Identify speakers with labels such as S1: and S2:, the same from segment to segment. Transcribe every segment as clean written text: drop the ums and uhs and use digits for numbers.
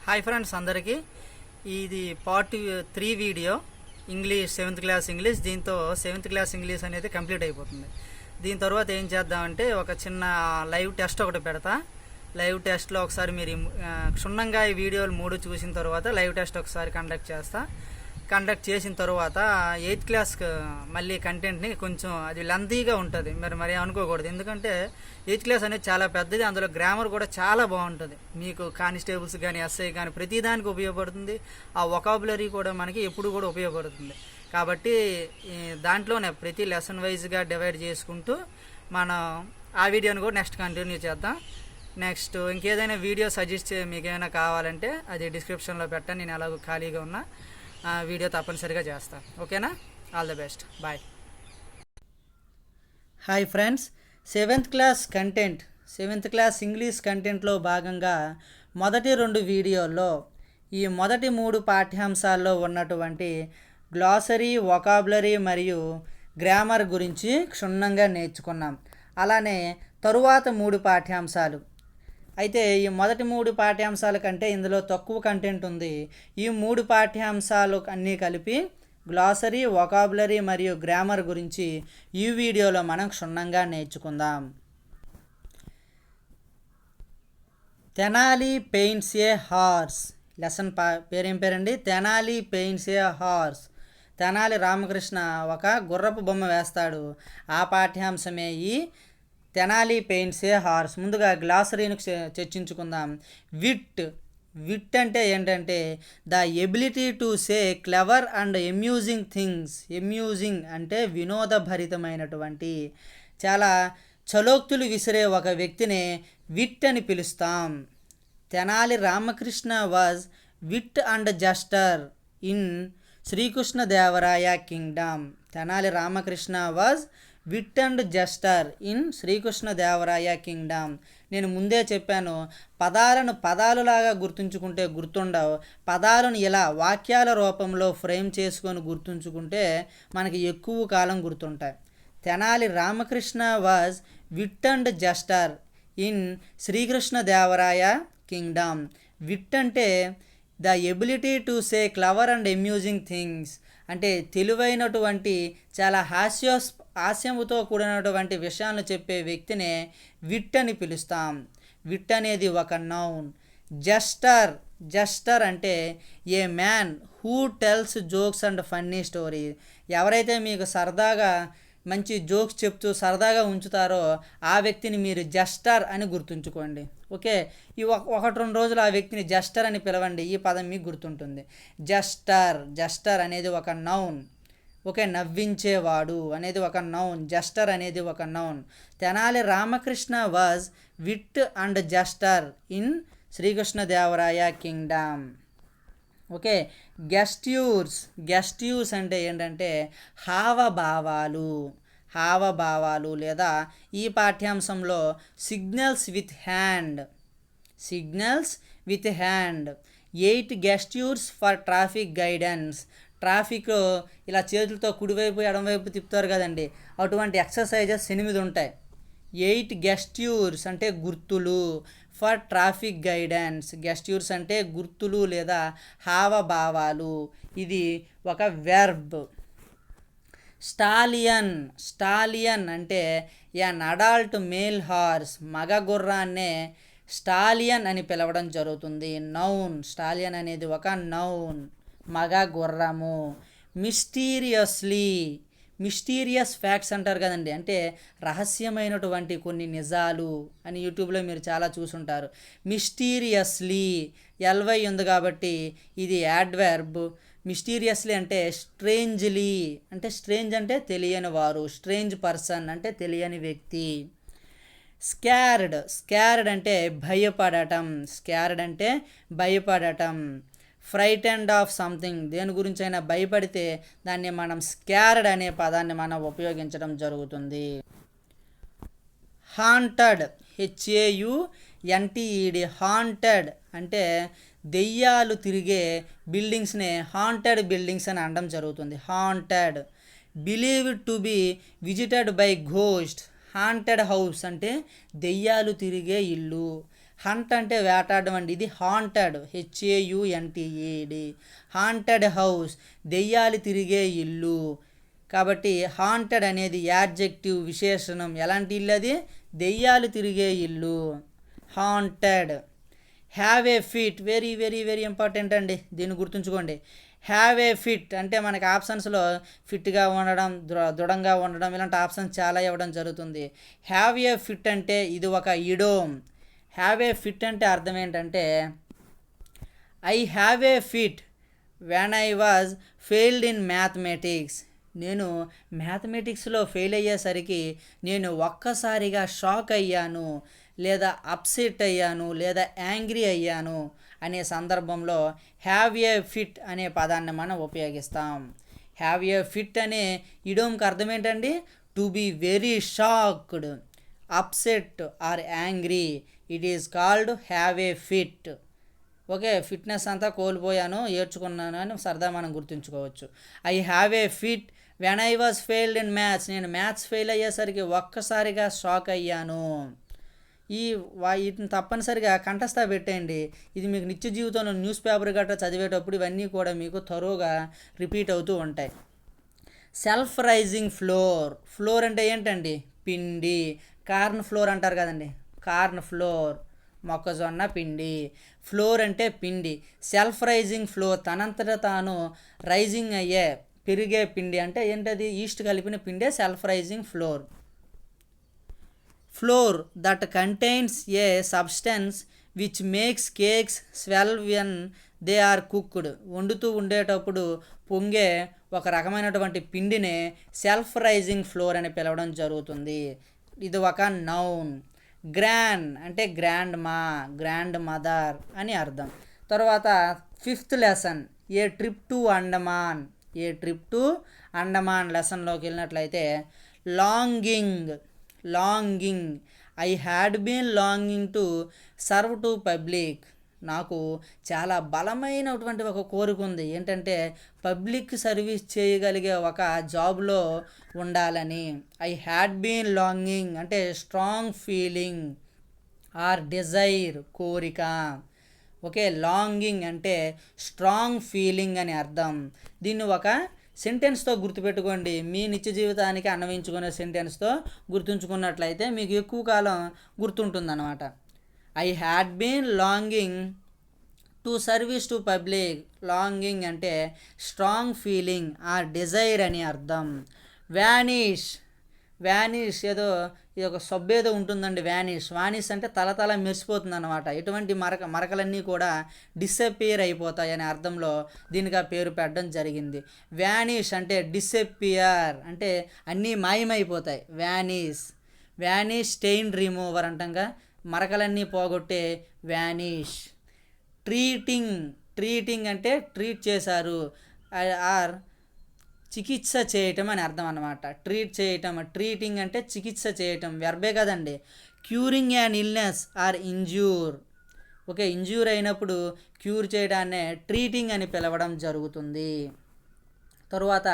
S1: Hi friends అందరికీ ఇది part 3 video English 7th class English. దీంతో 7th క్లాస్ ఇంగ్లీష్ అనేది కంప్లీట్ అయిపోతుంది. దీని తర్వాత ఏం చేద్దామంటే ఒక చిన్న లైవ్ టెస్ట్ ఒకటి పెడతా. లైవ్ టెస్ట్లో ఒకసారి మీరు క్షుణ్ణంగా ఈ వీడియోలు 3 చూసిన తర్వాత లైవ్ టెస్ట్ ఒకసారి కండక్ట్ చేసిన తర్వాత 8th క్లాస్ మళ్ళీ కంటెంట్ని కొంచెం అది లెంతీగా ఉంటుంది, మరి అనుకోకూడదు. ఎందుకంటే 8th క్లాస్ అనేది చాలా పెద్దది, అందులో గ్రామర్ కూడా చాలా బాగుంటుంది. మీకు కానిస్టేబుల్స్ కానీ ఎస్ఐ కానీ ప్రతిదానికి ఉపయోగపడుతుంది. ఆ వొకాబులరీ కూడా మనకి ఎప్పుడు కూడా ఉపయోగపడుతుంది. కాబట్టి దాంట్లోనే ప్రతి లెసన్ వైజ్గా డివైడ్ చేసుకుంటూ మనం ఆ వీడియోని కూడా నెక్స్ట్ కంటిన్యూ చేద్దాం. నెక్స్ట్ ఇంకేదైనా వీడియో సజెస్ట్ మీకు ఏమైనా కావాలంటే అది డిస్క్రిప్షన్లో పెట్టాను. నేను ఎలాగో ఖాళీగా ఉన్నా వీడియో తప్పనిసరిగా చేస్తాను. ఓకేనా? All the best, bye. Hi friends, 7th class content 7th class English కంటెంట్లో భాగంగా మొదటి 2 వీడియోల్లో ఈ మొదటి 3 పాఠ్యాంశాల్లో ఉన్నటువంటి గ్లాసరీ, వొకాబులరీ మరియు గ్రామర్ గురించి క్షుణ్ణంగా నేర్చుకున్నాం. అలానే తరువాత 3 పాఠ్యాంశాలు అయితే ఈ మొదటి 3 పాఠ్యాంశాల కంటే ఇందులో తక్కువ కంటెంట్ ఉంది. ఈ 3 పాఠ్యాంశాలు అన్నీ కలిపి గ్లాసరీ, వొకాబులరీ మరియు గ్రామర్ గురించి ఈ వీడియోలో మనం క్షుణ్ణంగా నేర్చుకుందాం. తెనాలి పెయింట్స్ ఏ హార్స్. లెసన్ పేరేం పేరండి? తెనాలి పెయింట్స్ ఏ హార్స్. తెనాలి రామకృష్ణ ఒక గుర్రపు బొమ్మ వేస్తాడు. ఆ పాఠ్యాంశమే ఈ తెనాలి పెయింట్స్ ఏ హార్స్. ముందుగా గ్లాసరీని చర్చించుకుందాం. విట్ అంటే ఏంటంటే the ability to say clever and amusing things. Amusing అంటే వినోదభరితమైనటువంటి, చాలా చలోక్తులు విసిరే ఒక వ్యక్తిని విట్ అని పిలుస్తాం. Tenali Ramakrishna was wit and jester in Sri Krishnadevaraya kingdom. Tenali Ramakrishna was wit and jester in Sri Krishnadevaraya kingdom. నేను ముందే చెప్పాను, పదాలను పదాలులాగా గుర్తుంచుకుంటే గుర్తుండవు. పదాలను ఇలా వాక్యాల రూపంలో ఫ్రేమ్ చేసుకొని గుర్తుంచుకుంటే మనకి ఎక్కువ కాలం గుర్తుంటాయి. Tenali Ramakrishna was wit and jester in Sri Krishnadevaraya kingdom. Wit అంటే the ability to say clever and amusing things, అంటే తెలివైనటువంటి చాలా హాస్యముతో కూడినటువంటి విషయాలను చెప్పే వ్యక్తినే విట్ అని పిలుస్తాం. విట్ అనేది ఒక నౌన్. జస్టర్ అంటే ఏ man who tells jokes and funny story. ఎవరైతే మీకు సరదాగా మంచి జోక్స్ చెప్తూ సరదాగా ఉంచుతారో ఆ వ్యక్తిని మీరు జస్టర్ అని గుర్తుంచుకోండి. ఓకే, ఈ 1-2 రోజులు ఆ వ్యక్తిని జస్టర్ అని పిలవండి, ఈ పదం మీకు గుర్తుంటుంది. జస్టర్ అనేది ఒక నౌన్. ఓకే, నవ్వించేవాడు అనేది ఒక నౌన్. జస్టర్ అనేది ఒక noun. Tenali Ramakrishna was wit and jester in Sri Krishnadevaraya kingdom. Okay, gestures అంటే ఏంటంటే హావభావాలు లేదా ఈ పాఠ్యాంశంలో signals with hand 8 gestures for traffic guidance. ట్రాఫిక్లో ఇలా చేతులతో కుడివైపు ఎడమవైపు తిప్పుతారు కదండి, అటువంటి ఎక్సర్సైజెస్ 8 ఉంటాయి. 8 గెస్ట్యూర్స్ అంటే గుర్తులు. ఫర్ ట్రాఫిక్ గైడెన్స్, గెస్ట్యూర్స్ అంటే గుర్తులు లేదా హావభావాలు. ఇది ఒక వెర్బ్. స్టాలియన్ అంటే ఎన్ అడల్ట్ మేల్ హార్స్. మగ గుర్రాన్నే స్టాలియన్ అని పిలవడం జరుగుతుంది. నౌన్. స్టాలియన్ అనేది ఒక నౌన్, మగ గుర్రము. మిస్టీరియస్ ఫ్యాక్ట్స్ అంటారు కదండి, అంటే రహస్యమైనటువంటి కొన్ని నిజాలు అని యూట్యూబ్లో మీరు చాలా చూసుంటారు. మిస్టీరియస్లీ ఎల్వై ఉంది కాబట్టి ఇది యాడ్వర్బ్. మిస్టీరియస్లీ అంటే స్ట్రేంజ్లీ, అంటే స్ట్రేంజ్ అంటే తెలియని వారు, స్ట్రేంజ్ పర్సన్ అంటే తెలియని వ్యక్తి. స్కార్డ్ అంటే భయపడటం. ఫ్రైటెండ్ ఆఫ్ సంథింగ్, దేని గురించి అయినా భయపడితే దాన్ని మనం స్కార్డ్ అనే పదాన్ని మనం ఉపయోగించడం జరుగుతుంది. హాంటెడ్, HAUNTED, హాంటెడ్ అంటే దెయ్యాలు తిరిగే బిల్డింగ్స్నే హాంటెడ్ బిల్డింగ్స్ అని అనడం జరుగుతుంది. Haunted. Believed to be visited by ghost. Haunted house అంటే దెయ్యాలు తిరిగే ఇల్లు. హంట్ అంటే వేటాడడం అండి. ఇది హాంటెడ్, HAUNTED, హాంటెడ్ హౌస్, దెయ్యాలు తిరిగే ఇల్లు. కాబట్టి హాంటెడ్ అనేది యాడ్జెక్టివ్, విశేషణం. ఎలాంటి ఇల్లు అది? దెయ్యాలు తిరిగే ఇల్లు, haunted. Have a fit, very very very important అండి, దీన్ని గుర్తుంచుకోండి. హ్యావ్ ఏ ఫిట్ అంటే మనకి ఆప్షన్స్లో ఫిట్గా ఉండడం, దృఢంగా ఉండడం, ఇలాంటి ఆప్షన్స్ చాలా ఇవ్వడం జరుగుతుంది. హ్యావ్ ఏ ఫిట్ అంటే ఇది ఒక ఇడోమ్. హ్యావ్ ఏ ఫిట్ అంటే అర్థం ఏంటంటే, I have a fit when I was failed in mathematics. నేను మ్యాథమెటిక్స్లో ఫెయిల్ అయ్యేసరికి నేను ఒక్కసారిగా షాక్ అయ్యాను, లేదా అప్సెట్ అయ్యాను, లేదా యాంగ్రీ అయ్యాను అనే సందర్భంలో హ్యావ్ ఏ ఫిట్ అనే పదాన్ని మనం ఉపయోగిస్తాం. హ్యావ్ ఏ ఫిట్ అనే ఇడోమ్కి అర్థం ఏంటండి? To be very shocked, upset or angry. It is called have a fit. Okay, fitness అంతా కోల్పోయాను, ఏడ్చుకున్నాను అని సరదా మనం గుర్తుంచుకోవచ్చు. I have a fit when I was failed in maths. నేను మ్యాథ్స్ ఫెయిల్ అయ్యేసరికి ఒక్కసారిగా షాక్ అయ్యాను. వీటిని తప్పనిసరిగా కంఠస్థ పెట్టేయండి. ఇది మీకు నిత్య జీవితంలో న్యూస్ పేపర్ గట్రా చదివేటప్పుడు ఇవన్నీ కూడా మీకు తరోగా రిపీట్ అవుతూ ఉంటాయి. Self raising flour. ఫ్లోర్ అంటే ఏంటండి? పిండి. కార్న్ ఫ్లోర్ అంటారు కదండి, కార్న్ ఫ్లోర్, మొక్కజొన్న పిండి. ఫ్లోర్ అంటే పిండి. సెల్ఫ్ రైజింగ్ ఫ్లోర్, తనంతట తాను రైజింగ్ అయ్యే, పెరిగే పిండి. అంటే ఏంటది? ఈస్ట్ కలిపిన పిండే self raising flour. Flour that contains a substance which makes cakes swell when they are cooked. వండుతూ ఉండేటప్పుడు పొంగే ఒక రకమైనటువంటి పిండినే సెల్ఫ్ రైజింగ్ ఫ్లోర్ అని పిలవడం జరుగుతుంది. ఇది ఒక నౌన్. గ్రాండ్ అంటే గ్రాండ్ మా, గ్రాండ్ మదర్ అని అర్థం. తర్వాత 5th lesson, a trip to Andaman. A trip to Andaman లెసన్లోకి వెళ్ళినట్లయితే, longing. Longing, I had been longing to serve to public. నాకు చాలా బలమైనటువంటి ఒక కోరిక ఉంది, ఏంటంటే పబ్లిక్ సర్వీస్ చేయగలిగే ఒక జాబ్లో ఉండాలని. ఐ హ్యాడ్ బీన్ లాంగింగ్ అంటే స్ట్రాంగ్ ఫీలింగ్ ఆర్ డిజైర్, కోరిక. ఓకే, లాంగింగ్ అంటే స్ట్రాంగ్ ఫీలింగ్ అని అర్థం. దీన్ని ఒక సెంటెన్స్తో గుర్తుపెట్టుకోండి. మీ నిత్య జీవితానికి అన్వయించుకునే సెంటెన్స్తో గుర్తుంచుకున్నట్లయితే మీకు ఎక్కువ కాలం గుర్తుంటుందన్నమాట. I had been longing to service to public. Longing అంటే స్ట్రాంగ్ ఫీలింగ్ ఆర్ డిజైర్ అని అర్థం. వ్యానిష్. వ్యానిష్ ఏదో ఇది ఒక సబ్బు ఏదో ఉంటుందండి, వ్యానిష్. వానిష్ అంటే తల మెరిసిపోతుంది అనమాట. ఎటువంటి మరకలన్నీ కూడా డిసపియర్ అయిపోతాయి అనే అర్థంలో దీనికి ఆ పేరు పెట్టడం జరిగింది. వ్యానిష్ అంటే డిసపియర్ అంటే అన్నీ మాయమైపోతాయి. వ్యానిష్. వ్యానిష్ స్టెయిన్ రిమూవర్ అంటంగా, మరకలన్నీ పోగొట్టే వ్యానిష్. ట్రీటింగ్. ట్రీటింగ్ అంటే ట్రీట్ చేశారు ఆర్ చికిత్స చేయటం అని అర్థం అన్నమాట. ట్రీట్ చేయటం, ట్రీటింగ్ అంటే చికిత్స చేయటం, వెర్బే కదండి. Curing an illness are injure. Okay, injure అయినప్పుడు క్యూర్ చేయడాన్నే ట్రీటింగ్ అని పిలవడం జరుగుతుంది. తరువాత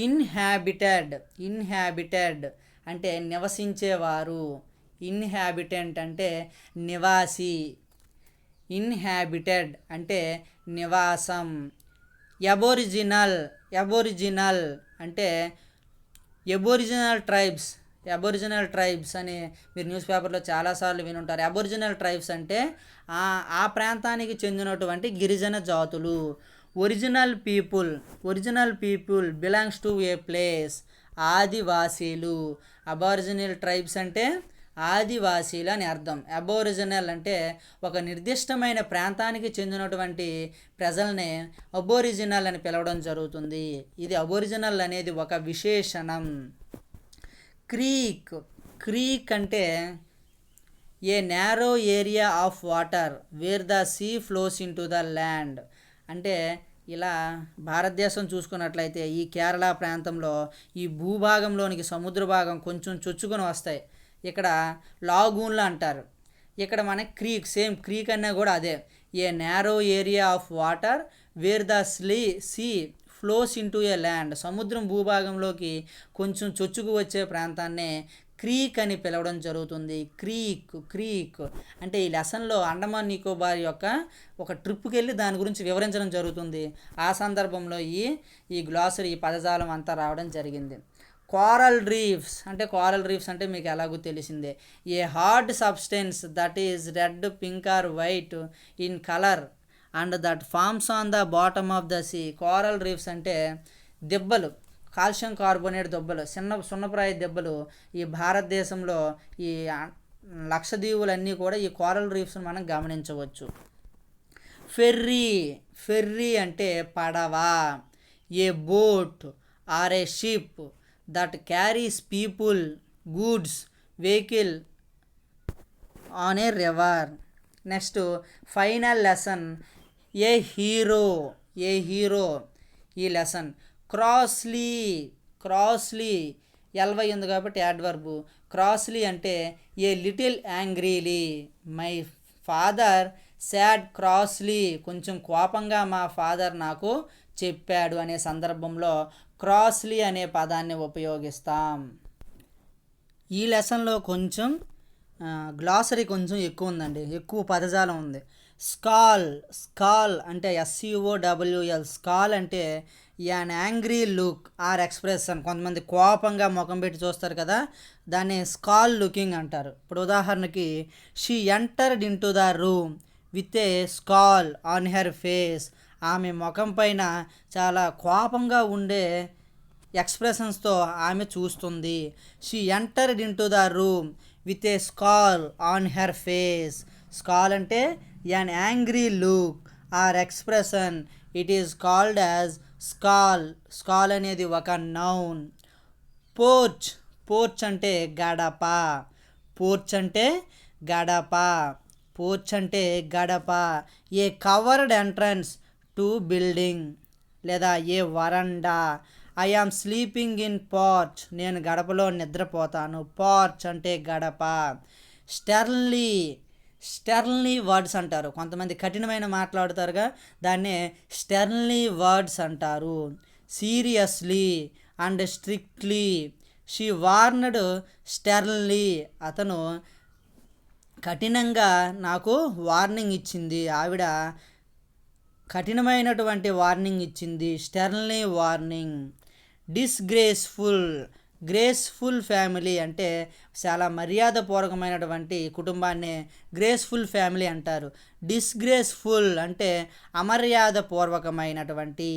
S1: ఇన్హాబిటెడ్. ఇన్హాబిటెడ్ అంటే నివసించేవారు. ఇన్హాబిటెంట్ అంటే నివాసి. ఇన్హాబిటెడ్ అంటే నివాసం. అబోరిజినల్. అబోరిజినల్ అంటే అబోరిజినల్ ట్రైబ్స్. అబోరిజినల్ ట్రైబ్స్ అని మీరు న్యూస్ పేపర్లో చాలాసార్లు వినుంటారు. అబోరిజినల్ ట్రైబ్స్ అంటే ఆ ప్రాంతానికి చెందినటువంటి గిరిజన జాతులు. Original people. Original people belongs to A place. ఆదివాసీలు. అబోరిజినల్ ట్రైబ్స్ అంటే ఆదివాసీలు అని అర్థం. అబోరిజినల్ అంటే ఒక నిర్దిష్టమైన ప్రాంతానికి చెందినటువంటి ప్రజల్ని అబోరిజినల్ అని పిలవడం జరుగుతుంది. ఇది అబోరిజినల్ అనేది ఒక విశేషణం. క్రీక్. క్రీక్ అంటే a narrow area of water where the sea flows in to the land. అంటే ఇలా భారతదేశం చూసుకున్నట్లయితే ఈ కేరళ ప్రాంతంలో ఈ భూభాగంలోనికి సముద్ర భాగం కొంచెం చొచ్చుకొని వస్తాయి. ఇక్కడ లాగూన్లు అంటారు. ఇక్కడ మనకి క్రీక్, సేమ్ క్రీక్ అన్నా కూడా అదే. A narrow area of water where the sea flows in to a land. సముద్రం భూభాగంలోకి కొంచెం చొచ్చుకు వచ్చే ప్రాంతాన్నే క్రీక్ అని పిలవడం జరుగుతుంది. క్రీక్ అంటే ఈ లెసన్లో అండమాన్ నికోబార్ యొక్క ఒక ట్రిప్కి వెళ్ళి దాని గురించి వివరించడం జరుగుతుంది. ఆ సందర్భంలో ఈ గ్లాసరీ ఈ పదజాలం అంతా రావడం జరిగింది. కోరల్ రీఫ్స్ అంటే మీకు ఎలాగో తెలిసిందే. A hard substance that is red, pink or white in colour and that forms on the bottom of the sea. Coral reefs అంటే దెబ్బలు, కాల్షియం కార్బోనేట్ దెబ్బలు, సున్నప్రాయ దెబ్బలు ఈ భారతదేశంలో ఈ లక్షద్వీపులన్నీ కూడా ఈ కోరల్ రీఫ్స్ని మనం గమనించవచ్చు. ఫెర్రీ అంటే పడవ. A boat or a ship that carries people, goods, vehicle on a river. Next final lesson a hero ఈ లెసన్. క్రాస్లీ ఎల్వై ఉంది కాబట్టి యాడ్వర్బు. క్రాస్లీ అంటే a little angrily. My father said crossly, కొంచెం కోపంగా మా father నాకు చెప్పాడు అనే సందర్భంలో క్రాస్లీ అనే పదాన్ని ఉపయోగిస్తాం. ఈ లెసన్లో కొంచెం గ్లాసరీ కొంచెం ఎక్కువ ఉందండి, ఎక్కువ పదజాలం ఉంది. స్కాల్ అంటే SCOWL. స్కాల్ అంటే an angry look or expression. కొంతమంది కోపంగా ముఖం పెట్టి చూస్తారు కదా, దాన్ని స్కాల్ లుకింగ్ అంటారు. ఇప్పుడు ఉదాహరణకి she entered in to the room with a scowl on her face. ఆమె ముఖం పైన చాలా కోపంగా ఉండే ఎక్స్ప్రెషన్స్తో ఆమె చూస్తుంది. She entered in to the room with a scowl on her face. Scowl అంటే an angry look or expression. It is called as scowl అనేది ఒక నౌన్. పోర్చ్ అంటే గడప. A covered entrance to building లేదా a veranda. I am sleeping in porch, నేను గడపలో నిద్రపోతాను. పార్చ్ అంటే గడప. స్టెర్న్లీ వర్డ్స్ అంటారు. కొంతమంది కఠినమైన మాట్లాడుతారుగా, దాన్నే స్టెర్న్లీ వర్డ్స్ అంటారు. Seriously and strictly. She warned sternly, అతను కఠినంగా నాకు వార్నింగ్ ఇచ్చింది, ఆవిడ కఠినమైనటువంటి వార్నింగ్ ఇచ్చింది. స్టెర్న్లీ వార్నింగ్. గ్రేస్ఫుల్ ఫ్యామిలీ అంటే చాలా మర్యాదపూర్వకమైనటువంటి కుటుంబాన్ని గ్రేస్ఫుల్ ఫ్యామిలీ అంటారు. డిస్గ్రేస్ఫుల్ అంటే అమర్యాదపూర్వకమైనటువంటి.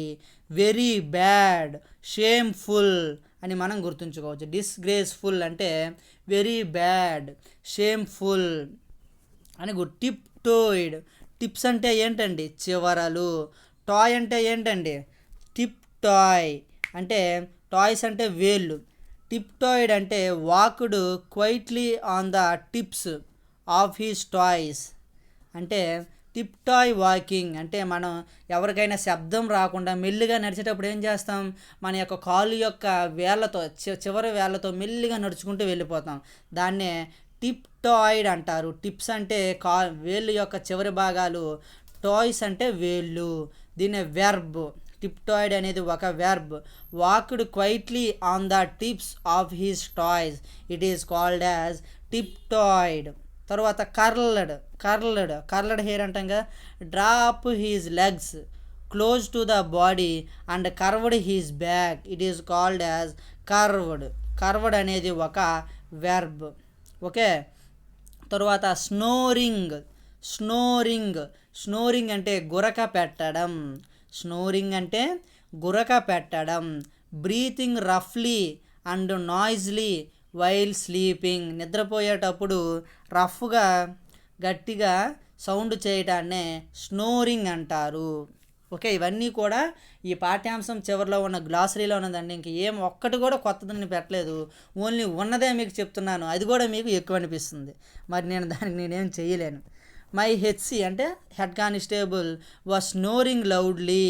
S1: వెరీ బ్యాడ్, షేమ్ఫుల్ అని మనం గుర్తుంచుకోవచ్చు. డిస్గ్రేస్ఫుల్ అంటే వెరీ బ్యాడ్, షేమ్ఫుల్ అని టిప్ టోయిడ్. టిప్స్ అంటే ఏంటండి? చివరలు. టాయ్ అంటే ఏంటండి? టిప్ టాయ్ అంటే టాయ్స్ అంటే వేళ్ళు. టిప్ టాయిడ్ అంటే walked quietly on the tips of his toes. అంటే టిప్ టాయ్ వాకింగ్ అంటే మనం ఎవరికైనా శబ్దం రాకుండా మెల్లిగా నడిచేటప్పుడు ఏం చేస్తాం, మన యొక్క కాలు యొక్క వేళ్ళతో చివరి వేళ్ళతో మెల్లిగా నడుచుకుంటూ వెళ్ళిపోతాం. దాన్నే టిప్ టాయిడ్ అంటారు. టిప్స్ అంటే వేళ్ళు యొక్క చివరి భాగాలు, టాయ్స్ అంటే వేళ్ళు. దీన్ని వెర్బ్. టిప్ టాయిడ్ అనేది ఒక verb. Walked quietly on the tips of his toes, it is called as tiptoed. తర్వాత కర్ల్డ్ హెయిర్ అంటాం కదా. Drop his legs close to the body and curved his back, it is called as curved అనేది ఒక verb. Okay. తర్వాత snoring అంటే గురక పెట్టడం. Breathing రఫ్లీ అండ్ నాయిజ్లీ వైల్ స్లీపింగ్, నిద్రపోయేటప్పుడు రఫ్గా గట్టిగా సౌండ్ చేయడాన్నే స్నోరింగ్ అంటారు. ఓకే, ఇవన్నీ కూడా ఈ పాఠ్యాంశం చివరిలో ఉన్న గ్లాసరీలో ఉన్నదండి. ఇంక ఒక్కటి కూడా కొత్తదని పెట్టలేదు, ఓన్లీ ఉన్నదే మీకు చెప్తున్నాను. అది కూడా మీకు ఎక్కువ అనిపిస్తుంది, మరి నేనేం చేయలేను. మై హెచ్సి అంటే head constable was snoring loudly.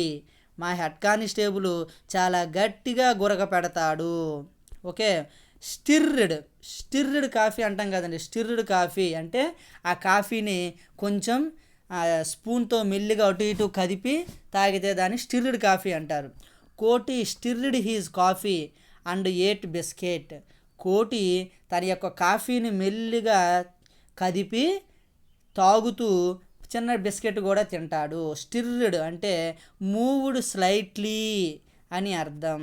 S1: మా హెడ్ కానిస్టేబుల్ చాలా గట్టిగా గురక పెడతాడు. ఓకే. స్టిర్డ్ కాఫీ అంటాం కదండి. స్టిర్డ్ కాఫీ అంటే ఆ కాఫీని కొంచెం స్పూన్తో మెల్లిగా అటు ఇటు కదిపి తాగితే దాన్ని స్టిర్డ్ కాఫీ అంటారు. Koti stirred his coffee and ate biscuit. Koti తన యొక్క కాఫీని మెల్లిగా కదిపి తాగుతూ చిన్న బిస్కెట్ కూడా తింటాడు. స్టిర్డ్ అంటే మూవ్డ్ స్లైట్లీ అని అర్థం.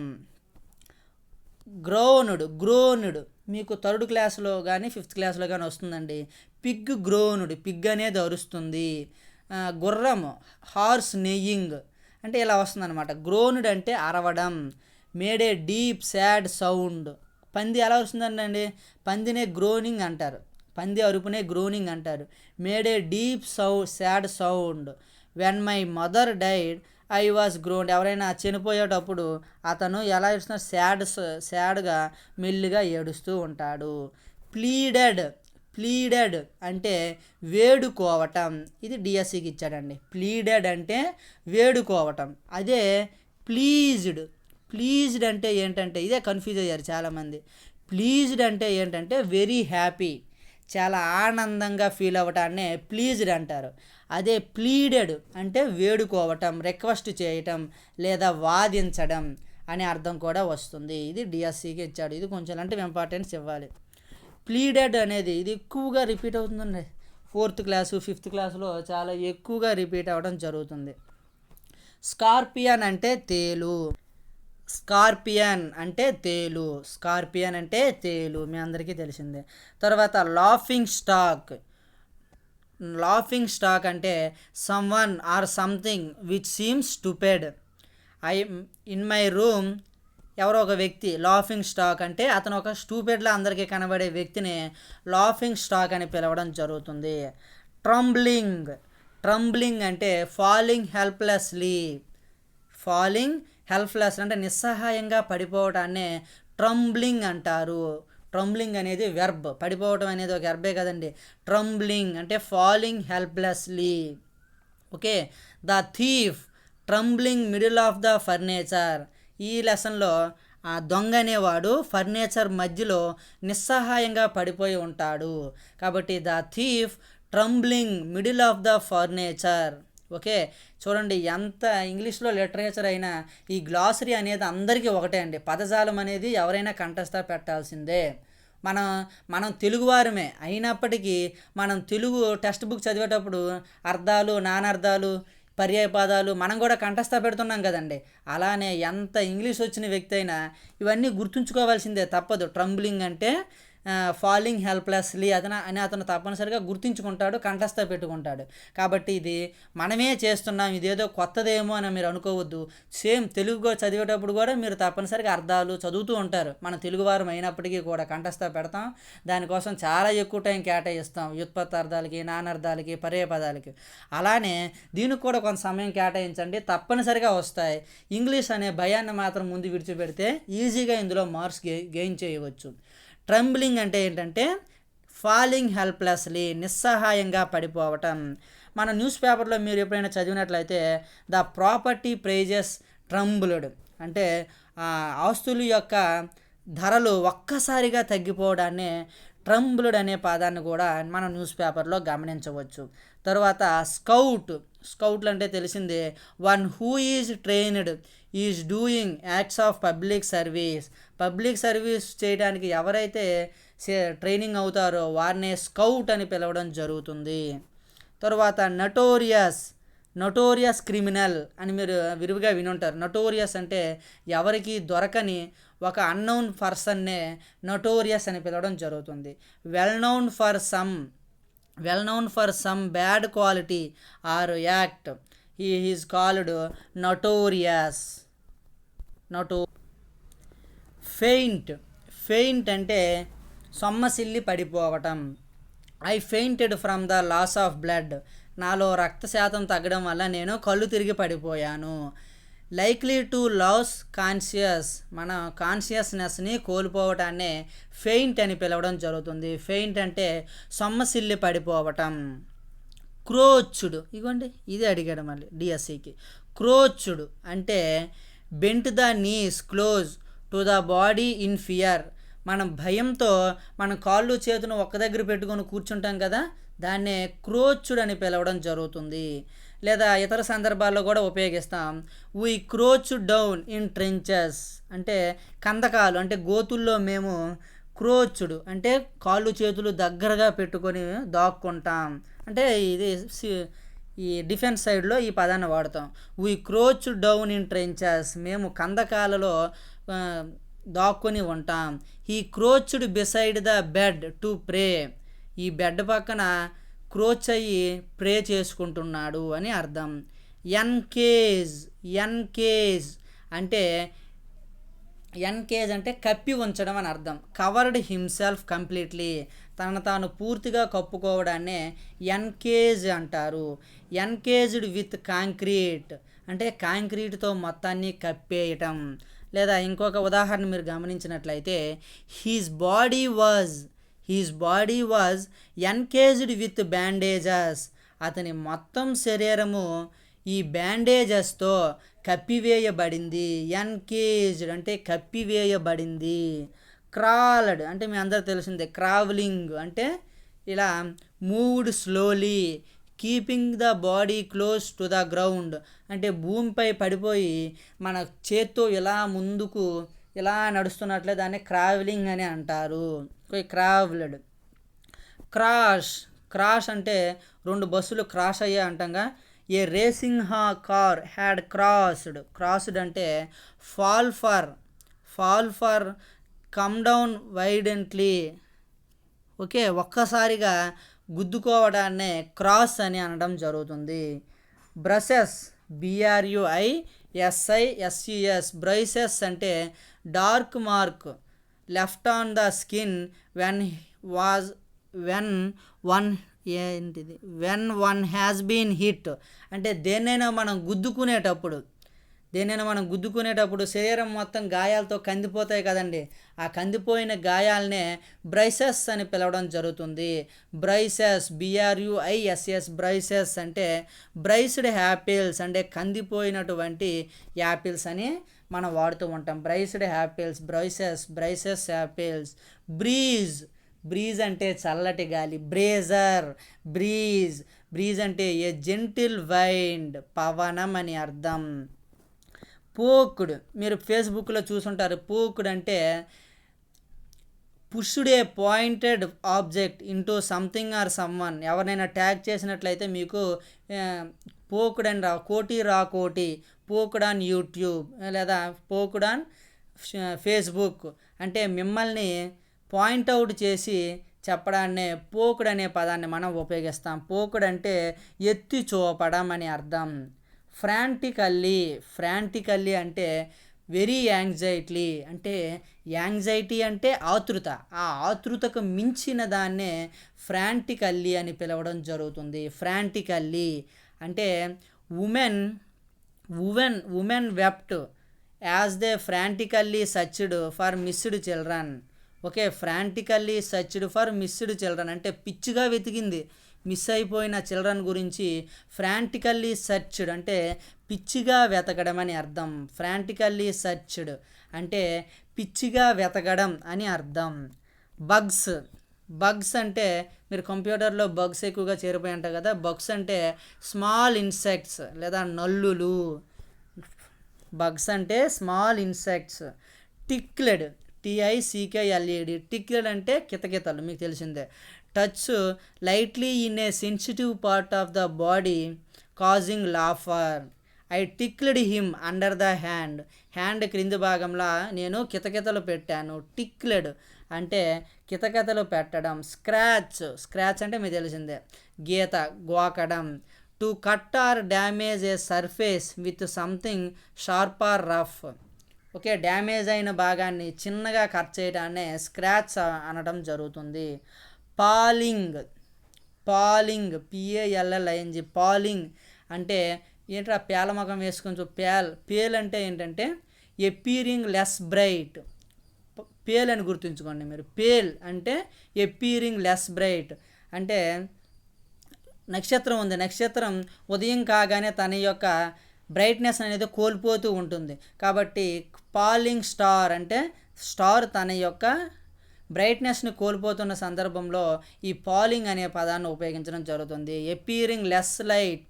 S1: గ్రోనుడ్ మీకు థర్డ్ క్లాస్లో కానీ ఫిఫ్త్ క్లాస్లో కానీ వస్తుందండి. గ్రోనుడ్ పిగ్ అనేది అరుస్తుంది. గుర్రం హార్స్ నెయ్యింగ్ అంటే ఇలా వస్తుందన్నమాట. గ్రోనుడ్ అంటే అరవడం. మేడ్ ఏ డీప్ సాడ్ సౌండ్. పంది ఎలా వస్తుందండి? పందినే గ్రోనింగ్ అంటారు. పంది అరుపునే గ్రోనింగ్ అంటారు. Made A deep sad sound. When my mother died I was grown. ఎవరైనా చనిపోయేటప్పుడు అతను ఎలా ఏడుస్తున్నాడు? సాడ్గా మెల్లిగా ఏడుస్తూ ఉంటాడు. ప్లీడెడ్ అంటే వేడుకోవటం. ఇది డిఎస్సికి ఇచ్చాడండి. ప్లీడెడ్ అంటే వేడుకోవటం. అదే ప్లీజ్డ్ అంటే ఏంటంటే ఇదే కన్ఫ్యూజ్ అయ్యారు చాలామంది. ప్లీజ్డ్ అంటే ఏంటంటే వెరీ హ్యాపీ, చాలా ఆనందంగా ఫీల్ అవ్వటాన్నే ప్లీజ్డ్ అంటారు. అదే ప్లీడెడ్ అంటే వేడుకోవటం, రిక్వెస్ట్ చేయటం లేదా వాదించడం అనే అర్థం కూడా వస్తుంది. ఇది డిఎస్సికి ఇచ్చాడు. ఇది కొంచెం అంటే ఇంపార్టెన్స్ ఇవ్వాలి. ప్లీడెడ్ అనేది ఇది ఎక్కువగా రిపీట్ అవుతుందండి. 4th క్లాసు 5th క్లాసులో చాలా ఎక్కువగా రిపీట్ అవ్వడం జరుగుతుంది. స్కార్పియన్ అంటే తేలు. స్కార్పియన్ అంటే తేలు మీ అందరికీ తెలిసిందే. తర్వాత లాఫింగ్ స్టాక్ అంటే someone or something which seems stupid. In my room ఎవరో ఒక వ్యక్తి లాఫింగ్ స్టాక్ అంటే అతను ఒక స్టూపిడ్లా అందరికీ కనబడే వ్యక్తిని లాఫింగ్ స్టాక్ అని పిలవడం జరుగుతుంది. ట్రంబ్లింగ్ అంటే ఫాలింగ్ హెల్ప్లెస్ అంటే నిస్సహాయంగా పడిపోవటాన్నే ట్రంబ్లింగ్ అంటారు. ట్రంబ్లింగ్ అనేది వెర్బ్, పడిపోవటం అనేది ఒక వెర్బే కదండి. ట్రంబ్లింగ్ అంటే falling helplessly. Okay. The thief tumbling middle of the furniture. ఈ లెసన్లో ఆ దొంగ అనేవాడు ఫర్నిచర్ మధ్యలో నిస్సహాయంగా పడిపోయి ఉంటాడు. కాబట్టి the thief tumbling middle of the furniture. Okay. చూడండి ఎంత ఇంగ్లీష్లో లిటరేచర్ అయినా ఈ గ్లాసరీ అనేది అందరికీ ఒకటే అండి. పదజాలం అనేది ఎవరైనా కంఠస్థ పెట్టాల్సిందే. మనం తెలుగువారమే అయినప్పటికీ మనం తెలుగు టెక్స్ట్ బుక్ చదివేటప్పుడు అర్థాలు, నానార్థాలు, పర్యాయపదాలు మనం కూడా కంఠస్థ పెడుతున్నాం కదండి. అలానే ఎంత ఇంగ్లీష్ వచ్చిన వ్యక్తి అయినా ఇవన్నీ గుర్తుంచుకోవాల్సిందే, తప్పదు. ట్రంబ్లింగ్ అంటే ఫాలింగ్ హెల్ప్లెస్లీ అతను తప్పనిసరిగా గుర్తుంచుకుంటాడు, కంఠస్థ పెట్టుకుంటాడు. కాబట్టి ఇది మనమే చేస్తున్నాం, ఇదేదో కొత్తదేమో అని మీరు అనుకోవద్దు. సేమ్ తెలుగు చదివేటప్పుడు కూడా మీరు తప్పనిసరిగా అర్థాలు చదువుతూ ఉంటారు. మన తెలుగువారం అయినప్పటికీ కూడా కంఠస్థ పెడతాం. దానికోసం చాలా ఎక్కువ టైం కేటాయిస్తాం, వ్యుత్పత్తార్థాలకి, నానార్థాలకి, పర్యాయపదాలకి. అలానే దీనికి కూడా కొంత సమయం కేటాయించండి, తప్పనిసరిగా వస్తాయి. ఇంగ్లీష్ అనే భయాన్ని మాత్రం ముందు విడిచిపెడితే ఈజీగా ఇందులో మార్క్స్ గెయిన్ చేయవచ్చు. ట్రంబ్లింగ్ అంటే ఏంటంటే ఫాలింగ్ హెల్ప్లెస్లీ, నిస్సహాయంగా పడిపోవటం. మన న్యూస్ పేపర్లో మీరు ఎప్పుడైనా చదివినట్లయితే ద ప్రాపర్టీ ప్రైజెస్ ట్రంబుల్డ్ అంటే ఆస్తుల యొక్క ధరలు ఒక్కసారిగా తగ్గిపోవడాన్ని ట్రంబుల్డ్ అనే పదాన్ని కూడా మనం న్యూస్ పేపర్లో గమనించవచ్చు. తర్వాత స్కౌట్లు అంటే తెలిసిందే, one who is trained is doing acts of public service చేయడానికి ఎవరైతే ట్రైనింగ్ అవుతారో వారినే స్కౌట్ అని పిలవడం జరుగుతుంది. తర్వాత నటోరియస్ క్రిమినల్ అని మీరు విరివిగా వినుంటారు. నటోరియస్ అంటే ఎవరికి దొరకని ఒక అన్నోన్ పర్సన్నే నటోరియస్ అని పిలవడం జరుగుతుంది. Well known for some bad quality or act he is called notorious. Faint అంటే సొమ్మసిల్లి పడిపోవటం. I fainted from the loss of blood. నాలో రక్త శాతం తగ్గడం వల్ల నేను కళ్ళు తిరిగి పడిపోయాను. లైక్లీ టు లాస్ మన కాన్షియస్నెస్ని కోల్పోవటాన్నే ఫెయింట్ అని పిలవడం జరుగుతుంది. ఫెయింట్ అంటే సొమ్మసిల్లి పడిపోవటం. క్రోచ్డ్, ఇగోండి ఇది అడిగాడు మళ్ళీ డిఎస్సికి. క్రోచ్డ్ అంటే bent the knees close to the body in fear. మనం భయంతో మన కాళ్ళు చేతును ఒక్క దగ్గర పెట్టుకొని కూర్చుంటాం కదా, దాన్నే క్రోచ్డ్ అని పిలవడం జరుగుతుంది. లేదా ఇతర సందర్భాల్లో కూడా ఉపయోగిస్తాం. We crouch down in trenches అంటే కందకాలు అంటే గోతుల్లో మేము క్రోచ్డ్ అంటే కాళ్ళు చేతులు దగ్గరగా పెట్టుకొని దాక్కుంటాం. అంటే ఇది ఈ డిఫెన్స్ సైడ్లో ఈ పదాన్ని వాడతాం. We crouch down in trenches, మేము కందకాలలో ఆ, దాక్కొని ఉంటాం. He crouched beside the bed to pray, ఈ బెడ్ పక్కన క్రోచ్ అయ్యి ప్రే చేసుకుంటున్నాడు అని అర్థం. ఎన్కేజ్, ఎన్కేజ్ అంటే ఎన్కేజ్ అంటే కప్పి ఉంచడం అని అర్థం. కవర్డ్ హిమ్సెల్ఫ్ కంప్లీట్లీ, తనను తాను పూర్తిగా కప్పుకోవడాన్నే ఎన్కేజ్ అంటారు. ఎన్కేజ్డ్ విత్ కాంక్రీట్ అంటే కాంక్రీట్తో మొత్తాన్ని కప్పేయటం. లేదా ఇంకొక ఉదాహరణ మీరు గమనించినట్లయితే, his body was, his body was encased with bandages, అతని మొత్తం శరీరము ఈ బ్యాండేజెస్తో కప్పివేయబడింది. ఎన్కేజ్డ్ అంటే కప్పివేయబడింది. క్రాల్డ్ అంటే మీ అందరూ తెలిసిందే. క్రావలింగ్ అంటే ఇలా moved slowly, keeping the body close to the ground అంటే భూమిపై పడిపోయి మన చేత్తో ఇలా ముందుకు ఇలా నడుస్తున్నట్లే దాన్ని క్రావలింగ్ అని అంటారు. క్రావ్లడ్. క్రాష్, క్రాష్ అంటే రెండు బస్సులు క్రాష్ అయ్యా అంటాంగా. A racing car had crashed, crashed అంటే fall for, fall for come down violently, okay ఒక్కసారిగా గుద్దుకోవడాన్నే క్రాస్ అని అనడం జరుగుతుంది. బ్రషెస్, BRUISISES, బ్రైసెస్ అంటే dark mark left on the skin when one has been hit అంటే దేన్నైనా మనం గుద్దుకునేటప్పుడు శరీరం మొత్తం గాయాలతో కందిపోతాయి కదండి. ఆ కందిపోయిన గాయాలనే బ్రైసెస్ అని పిలవడం జరుగుతుంది. బ్రైసెస్, BRUISS, బ్రైసెస్ అంటే బ్రైస్డ్ యాపిల్స్ అంటే కందిపోయినటువంటి యాపిల్స్ అని మనం వాడుతూ ఉంటాం. బ్రైస్డ్ యాపిల్స్, బ్రైసెస్ యాపిల్స్. బ్రీజ్, బ్రీజ్ అంటే చల్లటి గాలి. బ్రేజర్, బ్రీజ్ అంటే ఏ జెంటిల్ వైండ్, పవనం అని అర్థం. పోక్డ్, మీరు ఫేస్బుక్లో చూసుంటారు. పోక్డ్ అంటే pushed A pointed object into something or someone, ఎవరినైనా ట్యాగ్ చేసినట్లయితే మీకు పోక్డ్ అని కోటి పోక్డ్ ఆన్ యూట్యూబ్ లేదా పోక్డ్ ఆన్ ఫేస్బుక్ అంటే మిమ్మల్ని పాయింట్అవుట్ చేసి చెప్పడాన్నే పోక్డ్ అనే పదాన్ని మనం ఉపయోగిస్తాం. పోక్డ్ అంటే ఎత్తి చూపడం అని అర్థం. ఫ్రాంటికల్లీ అంటే వెరీ యాంగ్జైటీ అంటే యాంగ్జైటీ అంటే ఆతృత, ఆ ఆతృతకు మించిన దాన్నే ఫ్రాంటికల్లీ అని పిలవడం జరుగుతుంది. ఫ్రాంటికల్లీ అంటే women wept as they frantically searched for missed children. Okay, frantically searched for missed children అంటే పిచ్చిగా వెతికింది మిస్ అయిపోయిన చిల్డ్రన్ గురించి. ఫ్రాంటికల్లీ సర్చ్డ్ అంటే పిచ్చిగా వెతకడం అని అర్థం. ఫ్రాంటికల్లీ సర్చ్డ్ అంటే పిచ్చిగా వెతకడం అని అర్థం. బగ్స్ అంటే మీరు కంప్యూటర్లో బగ్స్ ఎక్కువగా చేరిపోయి ఉంటాయి కదా. బగ్స్ అంటే స్మాల్ ఇన్సెక్ట్స్ లేదా నల్లులు. బగ్స్ అంటే small insects. Tickled, TICKLED, tickled అంటే కితకితలు, మీకు తెలిసిందే. Touch lightly in a sensitive part of the body causing laughter. I tickled him under the hand క్రింది భాగంలో నేను కితకితలు పెట్టాను. టిక్లెడ్ అంటే కితకితలు పెట్టడం. స్క్రాచ్ అంటే మీకు తెలిసిందే, గీత, గోకడం. To cut or damage a surface with something sharp or rough. Okay, damage అయిన భాగాన్ని చిన్నగా కట్ చేయడాన్నే స్క్రాచ్ అనడం జరుగుతుంది. పాలింగ్, PALLING, పాలింగ్ అంటే ఏంట్రా పేలమొఖం వేసుకొని పేల్ అంటే ఏంటంటే ఎపీరింగ్ లెస్ బ్రైట్. పేల్ అని గుర్తుంచుకోండి మీరు. పేల్ అంటే ఎపీరింగ్ లెస్ బ్రైట్ అంటే నక్షత్రం ఉంది, నక్షత్రం ఉదయం కాగానే తన యొక్క బ్రైట్నెస్ అనేది కోల్పోతూ ఉంటుంది. కాబట్టి పాలింగ్ స్టార్ అంటే స్టార్ తన యొక్క బ్రైట్నెస్ని కోల్పోతున్న సందర్భంలో ఈ పాలింగ్ అనే పదాన్ని ఉపయోగించడం జరుగుతుంది. ఎపీరింగ్ less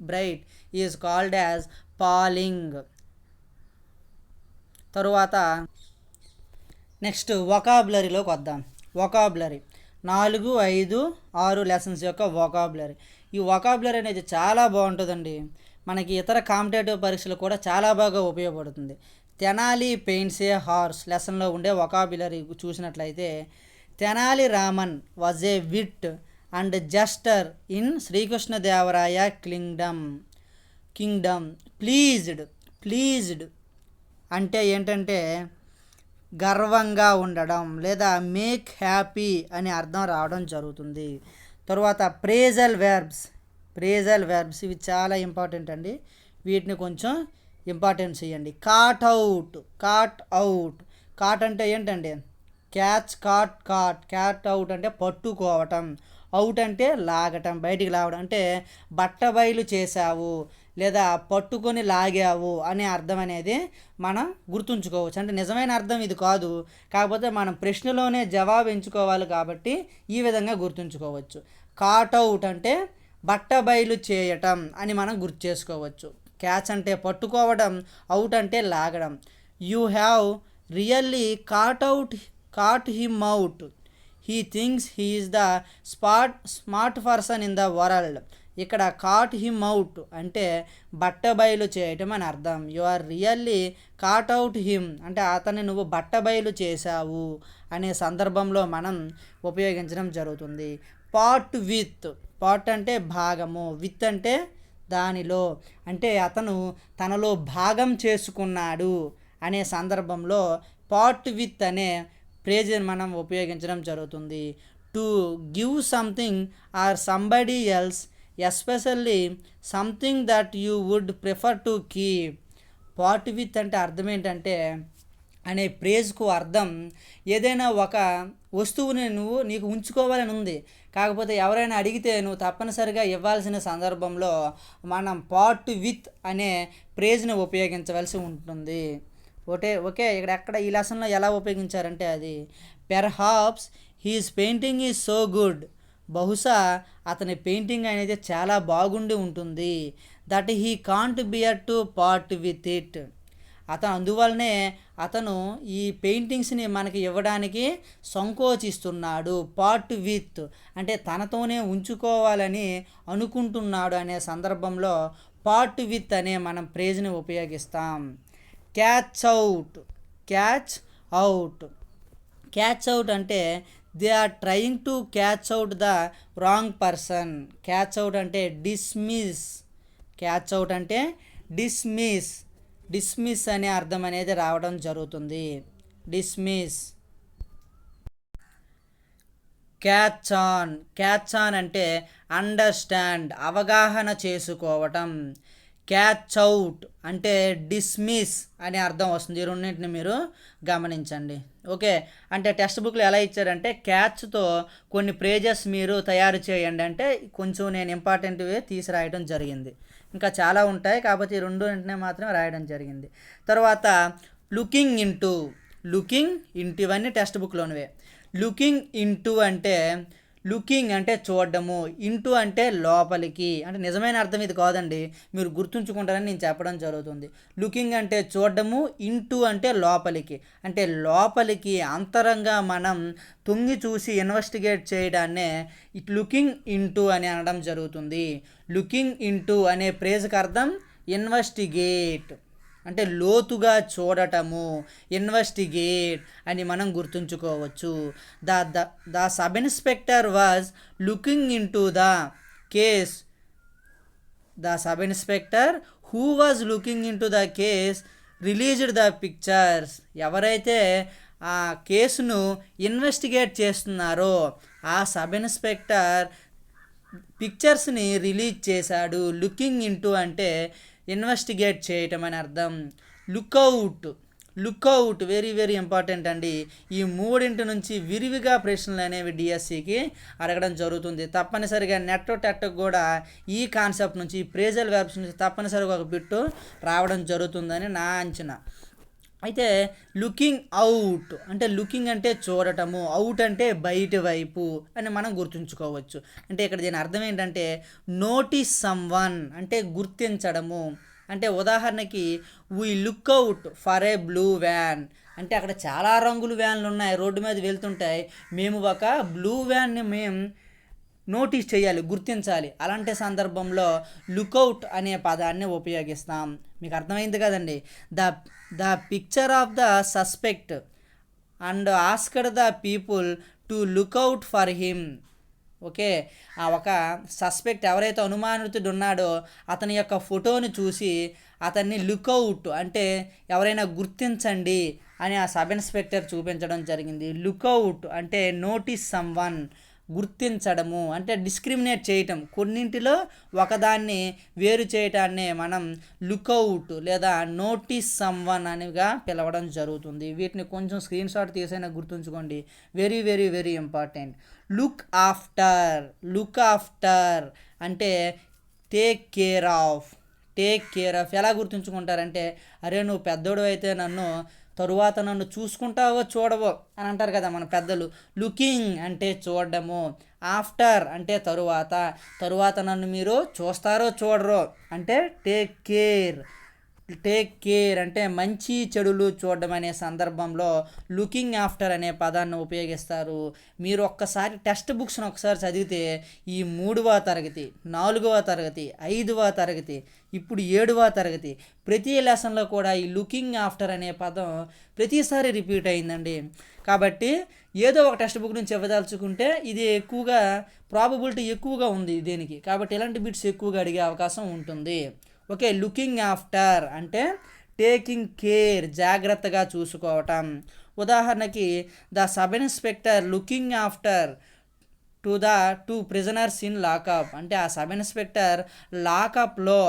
S1: bright is called as polling. తరువాత నెక్స్ట్ వొకాబులరీలోకి వద్దాం. వొకాబులరీ 4, 5, 6 లెసన్స్ యొక్క వొకాబులరీ. ఈ వొకాబులరీ అనేది చాలా బాగుంటుందండి. మనకి ఇతర కాంపిటేటివ్ పరీక్షలు కూడా చాలా బాగా ఉపయోగపడుతుంది. తెనాలి పెయింట్స్ ఏ హార్స్ లెసన్లో ఉండే వొకాబులరీ చూసినట్లయితే, Tenali Raman was a wit and jester in Sri Krishnadevaraya kingdom. Pleased అంటే ఏంటంటే గర్వంగా ఉండడం లేదా మేక్ హ్యాపీ అని అర్థం రావడం జరుగుతుంది. తర్వాత ప్రేజల్ వెర్బ్స్ ఇవి చాలా ఇంపార్టెంట్ అండి. వీటిని కొంచెం ఇంపార్టెన్స్ ఇవ్వండి. కాట్ అవుట్ అంటే ఏంటండి? క్యాట్ అవుట్ అంటే పట్టుకోవటం, అవుట్ అంటే లాగటం, బయటికి లాగడం. అంటే బట్టబయలు చేశావు లేదా పట్టుకొని లాగావు అనే అర్థం అనేది మనం గుర్తుంచుకోవచ్చు. అంటే నిజమైన అర్థం ఇది కాదు, కాకపోతే మనం ప్రశ్నలోనే జవాబు ఎంచుకోవాలి కాబట్టి ఈ విధంగా గుర్తుంచుకోవచ్చు. కాట్ అవుట్ అంటే బట్టబయలు చేయటం అని మనం గుర్తు చేసుకోవచ్చు. క్యాచ్ అంటే పట్టుకోవడం, అవుట్ అంటే లాగడం. You have really caught him out. He thinks he is the smart person in the world. ఇక్కడ కాట్ హిమ్ అవుట్ అంటే బట్టబయలు చేయటం అని అర్థం. You are really caught out him అంటే అతన్ని నువ్వు బట్టబయలు చేశావు అనే సందర్భంలో మనం ఉపయోగించడం జరుగుతుంది. పార్ట్ అంటే భాగము, విత్ అంటే దానిలో, అంటే అతను తనలో భాగం చేసుకున్నాడు అనే సందర్భంలో పార్ట్ విత్ అనే ఫ్రేజ్ని మనం ఉపయోగించడం జరుగుతుంది. To give something or somebody else especially something that you would prefer to keep. Part with అంటే అర్థం ఏంటంటే అనే ఫ్రేజ్కు అర్థం ఏదైనా ఒక వస్తువుని నీకు ఉంచుకోవాలని ఉంది, కాకపోతే ఎవరైనా అడిగితే నువ్వు తప్పనిసరిగా ఇవ్వాల్సిన సందర్భంలో మనం పార్ట్ విత్ అనే ఫ్రేజ్ని ఉపయోగించవలసి ఉంటుంది. ఓకే ఇక్కడ ఈ లెసన్లో ఎలా ఉపయోగించారంటే అది perhaps his painting is so good. బహుశా అతని పెయింటింగ్ అనేది చాలా బాగుండి ఉంటుంది. That he can't bear to part with it. అందువల్లనే అతను ఈ పెయింటింగ్స్ని మనకి ఇవ్వడానికి సంకోచిస్తున్నాడు. పార్ట్ విత్ అంటే తనతోనే ఉంచుకోవాలని అనుకుంటున్నాడు అనే సందర్భంలో పార్ట్ విత్ అనే మనం ఫ్రేజ్ని ఉపయోగిస్తాం. క్యాచ్ అవుట్ అంటే they are trying to catch out the wrong person. Catch out అంటే డిస్మిస్ అనే అర్థం అనేది రావడం జరుగుతుంది. డిస్మిస్. క్యాచ్ ఆన్ అంటే అండర్స్టాండ్, అవగాహన చేసుకోవటం. క్యాచ్ అవుట్ అంటే డిస్మిస్ అనే అర్థం వస్తుంది. ఈ రెండింటిని మీరు గమనించండి. ఓకే, అంటే టెక్స్ట్ బుక్లో ఎలా ఇచ్చారంటే క్యాచ్తో కొన్ని ఫ్రేజెస్ మీరు తయారు చేయండి అంటే కొంచెం నేను ఇంపార్టెంట్వి తీసి రాయడం జరిగింది. ఇంకా చాలా ఉంటాయి, కాకపోతే ఈ రెండింటిని మాత్రం రాయడం జరిగింది. తర్వాత లుకింగ్ ఇంటూ ఇవన్నీ టెక్స్ట్ బుక్లోనివే. లుకింగ్ అంటే చూడడము, ఇంటూ అంటే లోపలికి. అంటే నిజమైన అర్థం ఇది కాదండి, మీరు గుర్తుంచుకుంటారని నేను చెప్పడం జరుగుతుంది. లుకింగ్ అంటే చూడడము, ఇంటూ అంటే లోపలికి. అంటే లోపలికి అంతరంగా మనం తొంగి చూసి ఇన్వెస్టిగేట్ చేయడాన్నే లుకింగ్ ఇంటూ అని అనడం జరుగుతుంది. లుకింగ్ ఇంటూ అనే ఫ్రేజ్కి అర్థం ఇన్వెస్టిగేట్ అంటే లోతుగా చూడటము, ఇన్వెస్టిగేట్ అని మనం గుర్తుంచుకోవచ్చు. The sub inspector was looking in to the case. The sub inspector who was looking in to the case released the pictures. ఎవరైతే ఆ కేసును ఇన్వెస్టిగేట్ చేస్తున్నారో ఆ సబ్ ఇన్స్పెక్టర్ పిక్చర్స్ని రిలీజ్ చేశాడు. లుకింగ్ ఇంటూ అంటే ఇన్వెస్టిగేట్ చేయటం అని అర్థం. లుక్అవుట్ వెరీ వెరీ ఇంపార్టెంట్ అండి. ఈ మూడింటి నుంచి విరివిగా ప్రశ్నలు అనేవి డిఎస్సికి అడగడం జరుగుతుంది. తప్పనిసరిగా నెట్ టెట్ కూడా ఈ కాన్సెప్ట్ నుంచి, ఈ ఫ్రేజల్ వెర్బ్స్ నుంచి తప్పనిసరిగా ఒక బిట్టు రావడం జరుగుతుందని నా అంచనా. అయితే లుకింగ్ అంటే చూడటము, అవుట్ అంటే బయటి వైపు అని మనం గుర్తుంచుకోవచ్చు. అంటే ఇక్కడ దీని అర్థం ఏంటంటే నోటీస్ సమ్వన్ అంటే గుర్తించడము. అంటే ఉదాహరణకి we look out for a blue van అంటే అక్కడ చాలా రంగుల వ్యాన్లు ఉన్నాయి, రోడ్డు మీద వెళ్తుంటాయి, మేము ఒక బ్లూ వ్యాన్ని మేము నోటీస్ చేయాలి, గుర్తించాలి. అలాంటి సందర్భంలో లుకౌట్ అనే పదాన్ని ఉపయోగిస్తాం. మీకు అర్థమైంది కదండి. The the picture of the suspect and asked the people to lookout for him. Okay, ఆ ఒక సస్పెక్ట్ ఎవరైతే అనుమానితుడు ఉన్నాడో అతని యొక్క ఫోటోని చూసి అతన్ని లుకౌట్ అంటే ఎవరైనా గుర్తించండి అని ఆ సబ్ ఇన్స్పెక్టర్ చూపించడం జరిగింది. లుకౌట్ అంటే నోటీస్ సమ్వన్, గుర్తించడము అంటే డిస్క్రిమినేట్ చేయటం, కొన్నింటిలో ఒకదాన్ని వేరు చేయటాన్ని మనం లుకౌట్ లేదా నోటీస్ సమ్వన్ అనిగా పిలవడం జరుగుతుంది. వీటిని కొంచెం స్క్రీన్ షాట్ తీసైనా గుర్తుంచుకోండి, very very very important. Look after, look after అంటే take care of, take care of. ఎలా గుర్తుంచుకుంటారంటే, అరే నువ్వు పెద్దోడు అయితే తరువాత నన్ను చూసుకుంటావో చూడవో అని అంటారు కదా మన పెద్దలు. లుకింగ్ అంటే చూడడము, ఆఫ్టర్ అంటే తరువాత నన్ను మీరు చూస్తారో చూడరో అంటే టేక్ కేర్. టేక్ కేర్ అంటే మంచి చెడులు చూడడం అనే సందర్భంలో లుకింగ్ ఆఫ్టర్ అనే పదాన్ని ఉపయోగిస్తారు. మీరు ఒక్కసారి టెక్స్ట్ బుక్స్ని ఒకసారి చదివితే ఈ 3వ తరగతి, 4వ తరగతి, 5వ తరగతి, ఇప్పుడు 7వ తరగతి ప్రతి లెసన్లో కూడా ఈ లుకింగ్ ఆఫ్టర్ అనే పదం ప్రతిసారి రిపీట్ అయిందండి. కాబట్టి ఏదో ఒక టెక్స్ట్ బుక్ నుంచి ఇవ్వదలుచుకుంటే ఇది ఎక్కువగా ప్రాబబిలిటీ ఎక్కువగా ఉంది దీనికి, కాబట్టి ఇలాంటి బిట్స్ ఎక్కువగా అడిగే అవకాశం ఉంటుంది. ఓకే, లుకింగ్ ఆఫ్టర్ అంటే టేకింగ్ కేర్, జాగ్రత్తగా చూసుకోవటం. ఉదాహరణకి the sub inspector looking after two prisoners in lockup అంటే ఆ సబ్ ఇన్స్పెక్టర్ లాకప్లో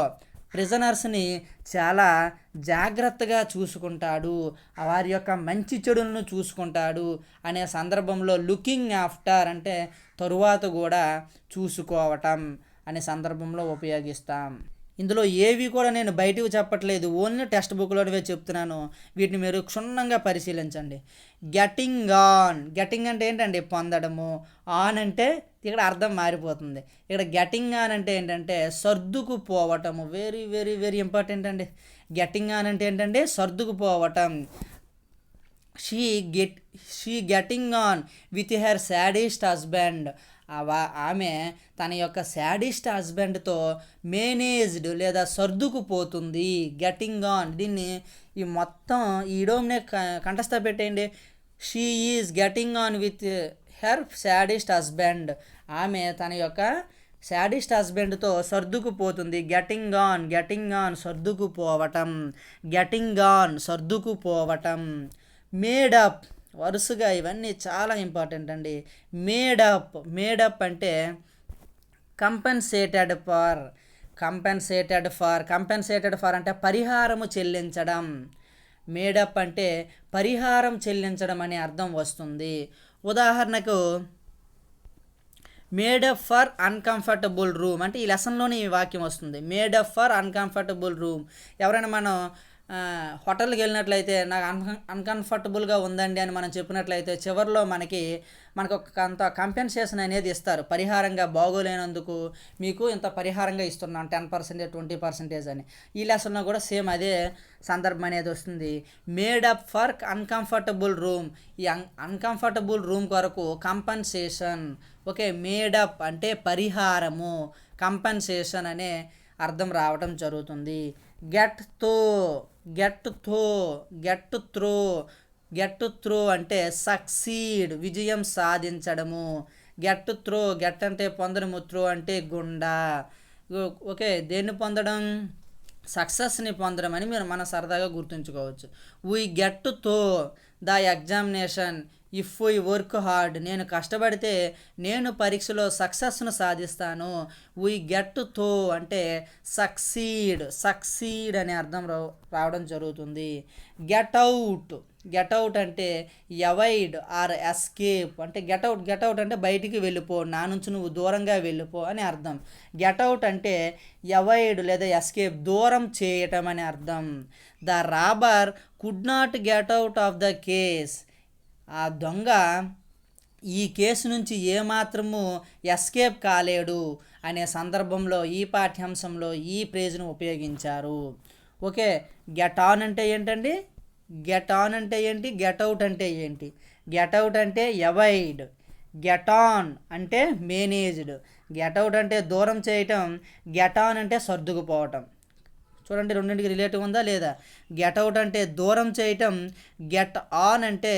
S1: ప్రిజనర్స్ని చాలా జాగ్రత్తగా చూసుకుంటాడు, వారి యొక్క మంచి చెడులను చూసుకుంటాడు అనే సందర్భంలో లుకింగ్ ఆఫ్టర్ అంటే తరువాత కూడా చూసుకోవటం అనే సందర్భంలో ఉపయోగిస్తాం. ఇందులో ఏవి కూడా నేను బయటకు చెప్పట్లేదు, ఓన్లీ టెక్స్ట్ బుక్లోనివే చెప్తున్నాను. వీటిని మీరు క్షుణ్ణంగా పరిశీలించండి. గెట్టింగ్ ఆన్, గెట్టింగ్ అంటే ఏంటండి పొందడము, ఆన్ అంటే ఇక్కడ అర్థం మారిపోతుంది. ఇక్కడ గెట్టింగ్ ఆన్ అంటే ఏంటంటే సర్దుకుపోవటము, వెరీ వెరీ వెరీ ఇంపార్టెంట్ అండి. గెట్టింగ్ ఆన్ అంటే ఏంటంటే సర్దుకుపోవటం. She getting on with her sadist husband, ఆమె తన యొక్క సాడిస్ట్ హస్బెండ్తో మేనేజ్డ్ లేదా సర్దుకుపోతుంది. గెట్టింగ్ ఆన్, దీన్ని ఈ మొత్తం ఈ ఇడోమ్నే కంఠస్థ పెట్టేయండి. She is getting on with her sadist husband, ఆమె తన యొక్క సాడిస్ట్ హస్బెండ్తో సర్దుకుపోతుంది. గెట్టింగ్ ఆన్, గెట్టింగ్ ఆన్ సర్దుకుపోవటం, గెట్టింగ్ ఆన్ సర్దుకుపోవటం. మేడప్, వరుసగా ఇవన్నీ చాలా ఇంపార్టెంట్ అండి. మేడప్ అంటే కంపెన్సేటెడ్ ఫర్ అంటే పరిహారము చెల్లించడం. మేడప్ అంటే పరిహారం చెల్లించడం అనే అర్థం వస్తుంది. ఉదాహరణకు మేడప్ ఫర్ అన్కంఫర్టబుల్ రూమ్ అంటే ఈ లెసన్లోనే ఈ వాక్యం వస్తుంది. Made up for uncomfortable room. ఎవరైనా మనం హోటల్కి వెళ్ళినట్లయితే నాకు అన్కంఫర్టబుల్గా ఉందండి అని మనం చెప్పినట్లయితే చివరిలో మనకు కొంత కంపెన్సేషన్ అనేది ఇస్తారు. పరిహారంగా బాగోలేనందుకు మీకు ఇంత పరిహారంగా ఇస్తున్నాం 10%, 20% అని. ఈ లెసన్లో కూడా సేమ్ అదే సందర్భం అనేది వస్తుంది. మేడప్ ఫర్ అన్కంఫర్టబుల్ రూమ్, ఈ అన్కంఫర్టబుల్ రూమ్ కొరకు కంపెన్సేషన్. ఓకే, మేడప్ అంటే పరిహారము, కంపెన్సేషన్ అనే అర్థం రావడం జరుగుతుంది. గెట్ త్రో అంటే సక్సీడ్, విజయం సాధించడము. గెట్ అంటే పొందడము, త్రో అంటే గుండా. ఓకే, దేన్ని పొందడం? సక్సెస్ని పొందడం అని మన సరదాగా గుర్తుంచుకోవచ్చు. వీ గెట్ తో the examination if we work hard, నేను కష్టపడితే నేను పరీక్షలో సక్సెస్ను సాధిస్తాను. వీ గెట్ తో అంటే సక్సీడ్ అనే అర్థం రావడం జరుగుతుంది. గెట్ అవుట్ అంటే అవాయిడ్ ఆర్ ఎస్కేప్ అంటే గెట్ అవుట్ అంటే బయటికి వెళ్ళిపో, నా నుంచి నువ్వు దూరంగా వెళ్ళిపో అని అర్థం. గెట్ అవుట్ అంటే అవాయిడ్ లేదా ఎస్కేప్, దూరం చేయటం అని అర్థం. The robber could not get out of the case, ఆ దొంగ ఈ కేసు నుంచి ఏమాత్రము ఎస్కేప్ కాలేడు అనే సందర్భంలో ఈ పాఠ్యాంశంలో ఈ ఫ్రేజ్ను ఉపయోగించారు. ఓకే, గెట్ ఆన్ అంటే ఏంటండి? గెట్ ఆన్ అంటే ఏంటి, గెట్ అవుట్ అంటే ఏంటి? గెట్ అవుట్ అంటే అవాయిడ్, గెట్ ఆన్ అంటే మేనేజ్డ్. గెట్ అవుట్ అంటే దూరం చేయటం, గెట్ ఆన్ అంటే సర్దుకుపోవటం. చూడండి రెండింటికి రిలేటివ్ ఉందా లేదా? గెట్ అవుట్ అంటే దూరం చేయటం, గెట్ ఆన్ అంటే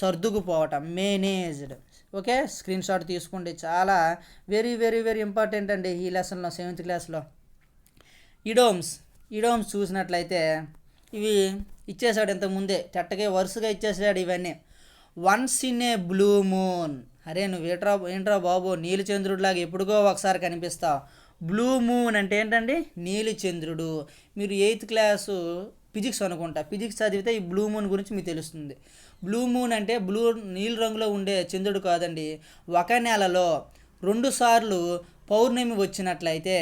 S1: సర్దుకుపోవటం, మేనేజ్డ్. ఓకే, స్క్రీన్ షాట్ తీసుకోండి. చాలా వెరీ వెరీ వెరీ ఇంపార్టెంట్ అండి ఈ లెసన్లో, 7th క్లాస్లో. ఇడోమ్స్ చూసినట్లయితే ఇవి ఇచ్చేసాడు ఇంతకుముందే, టెట్టకే వరుసగా ఇచ్చేసాడు ఇవన్నీ. Once in a blue moon. అరే నువ్వు ఏంట్రా బాబు, నీలిచంద్రుడిలాగా ఎప్పుడుగో ఒకసారి కనిపిస్తావు. బ్లూ మూన్ అంటే ఏంటండి, నీలిచంద్రుడు. మీరు 8th క్లాసు ఫిజిక్స్ అనుకుంటా, ఫిజిక్స్ చదివితే ఈ బ్లూ మూన్ గురించి మీకు తెలుస్తుంది. బ్లూ మూన్ అంటే నీలి రంగులో ఉండే చంద్రుడు కాదండి. ఒక నెలలో 2 సార్లు పౌర్ణమి వచ్చినట్లయితే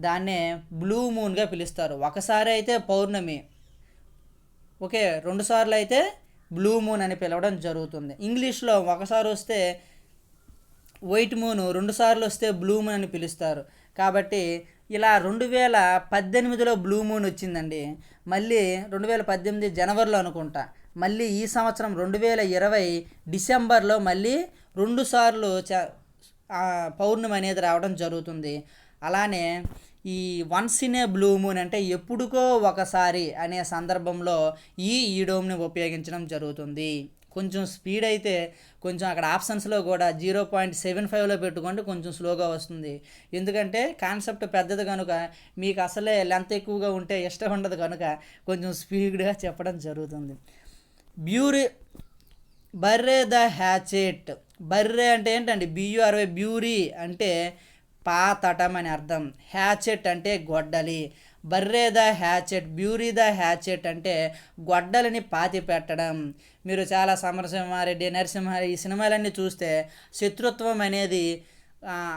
S1: దాన్నే బ్లూ మూన్గా పిలుస్తారు. ఒకసారి అయితే పౌర్ణమి, ఓకే, 2 సార్లు అయితే బ్లూ మూన్ అని పిలవడం జరుగుతుంది. ఇంగ్లీష్లో ఒకసారి వస్తే వైట్ మూన్, 2 సార్లు వస్తే బ్లూ మూన్ అని పిలుస్తారు. కాబట్టి ఇలా 2018లో బ్లూ మూన్ వచ్చిందండి. మళ్ళీ 2018 జనవరిలో అనుకుంటా, మళ్ళీ ఈ సంవత్సరం 2020 డిసెంబర్లో మళ్ళీ 2 సార్లు పౌర్ణమి అనేది రావడం జరుగుతుంది. అలానే ఈ once in a blue moon అంటే ఎప్పుడుకో ఒకసారి అనే సందర్భంలో ఈ ఈడోమ్ని ఉపయోగించడం జరుగుతుంది. కొంచెం స్పీడ్ అయితే కొంచెం అక్కడ ఆప్షన్స్లో కూడా 0.75లో పెట్టుకోండి, కొంచెం స్లోగా వస్తుంది. ఎందుకంటే కాన్సెప్ట్ పెద్దది కనుక, మీకు అసలే లెంత్ ఎక్కువగా ఉంటే ఇష్టం ఉండదు కనుక కొంచెం స్పీడ్గా చెప్పడం జరుగుతుంది. బర్రే ద హ్యాచెట్. బర్రే అంటే ఏంటండి, BURY, బ్యూరీ అంటే పాతటం అని అర్థం. హ్యాచెట్ అంటే గొడ్డలి. బర్రే ద హ్యాచెట్, బ్యూరీ ద హ్యాచెట్ అంటే గొడ్డలిని పాతి పెట్టడం. మీరు చాలా సమరసింహారెడ్డి, నరసింహారెడ్డి ఈ సినిమాలన్నీ చూస్తే శత్రుత్వం అనేది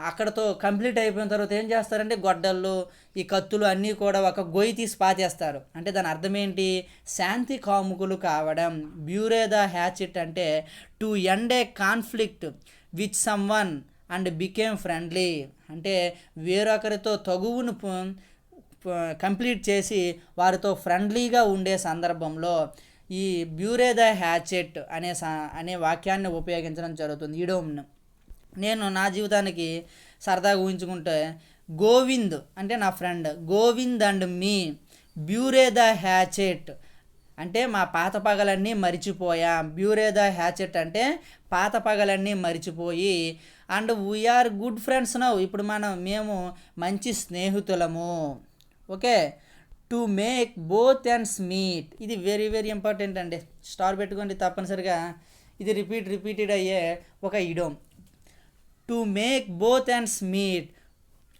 S1: అక్కడతో కంప్లీట్ అయిపోయిన తర్వాత ఏం చేస్తారంటే గొడ్డళ్ళు, ఈ కత్తులు అన్నీ కూడా ఒక గొయ్యి తీసి పాతేస్తారు. అంటే దాని అర్థం ఏంటి, శాంతి కాముకులు కావడం. బ్యూరే ద హ్యాచెట్ అంటే to end A conflict with some one and became friendly. అంటే వేరొకరితో తగువును కంప్లీట్ చేసి వారితో ఫ్రెండ్లీగా ఉండే సందర్భంలో ఈ బ్యూరే ద హ్యాచెట్ అనే వాక్యాన్ని ఉపయోగించడం జరుగుతుంది, ఈడోమ్ను. నేను నా జీవితానికి సరదాగా ఊహించుకుంటే, గోవింద్ అంటే నా friend, Govind and me బ్యూరే the hatchet అంటే మా పాత పగలన్నీ మరిచిపోయా. బ్యూరే ద హ్యాచెట్ అంటే పాత పగలన్నీ మరిచిపోయి, and we are good friends now, ఇప్పుడు మేము మంచి స్నేహితులము. Okay, to make both ends meet. ఇది వెరీ వెరీ ఇంపార్టెంట్ అండి, స్టార్ పెట్టుకోండి తప్పనిసరిగా. ఇది రిపీటెడ్ అయ్యే ఒక idiom. To make both ends meet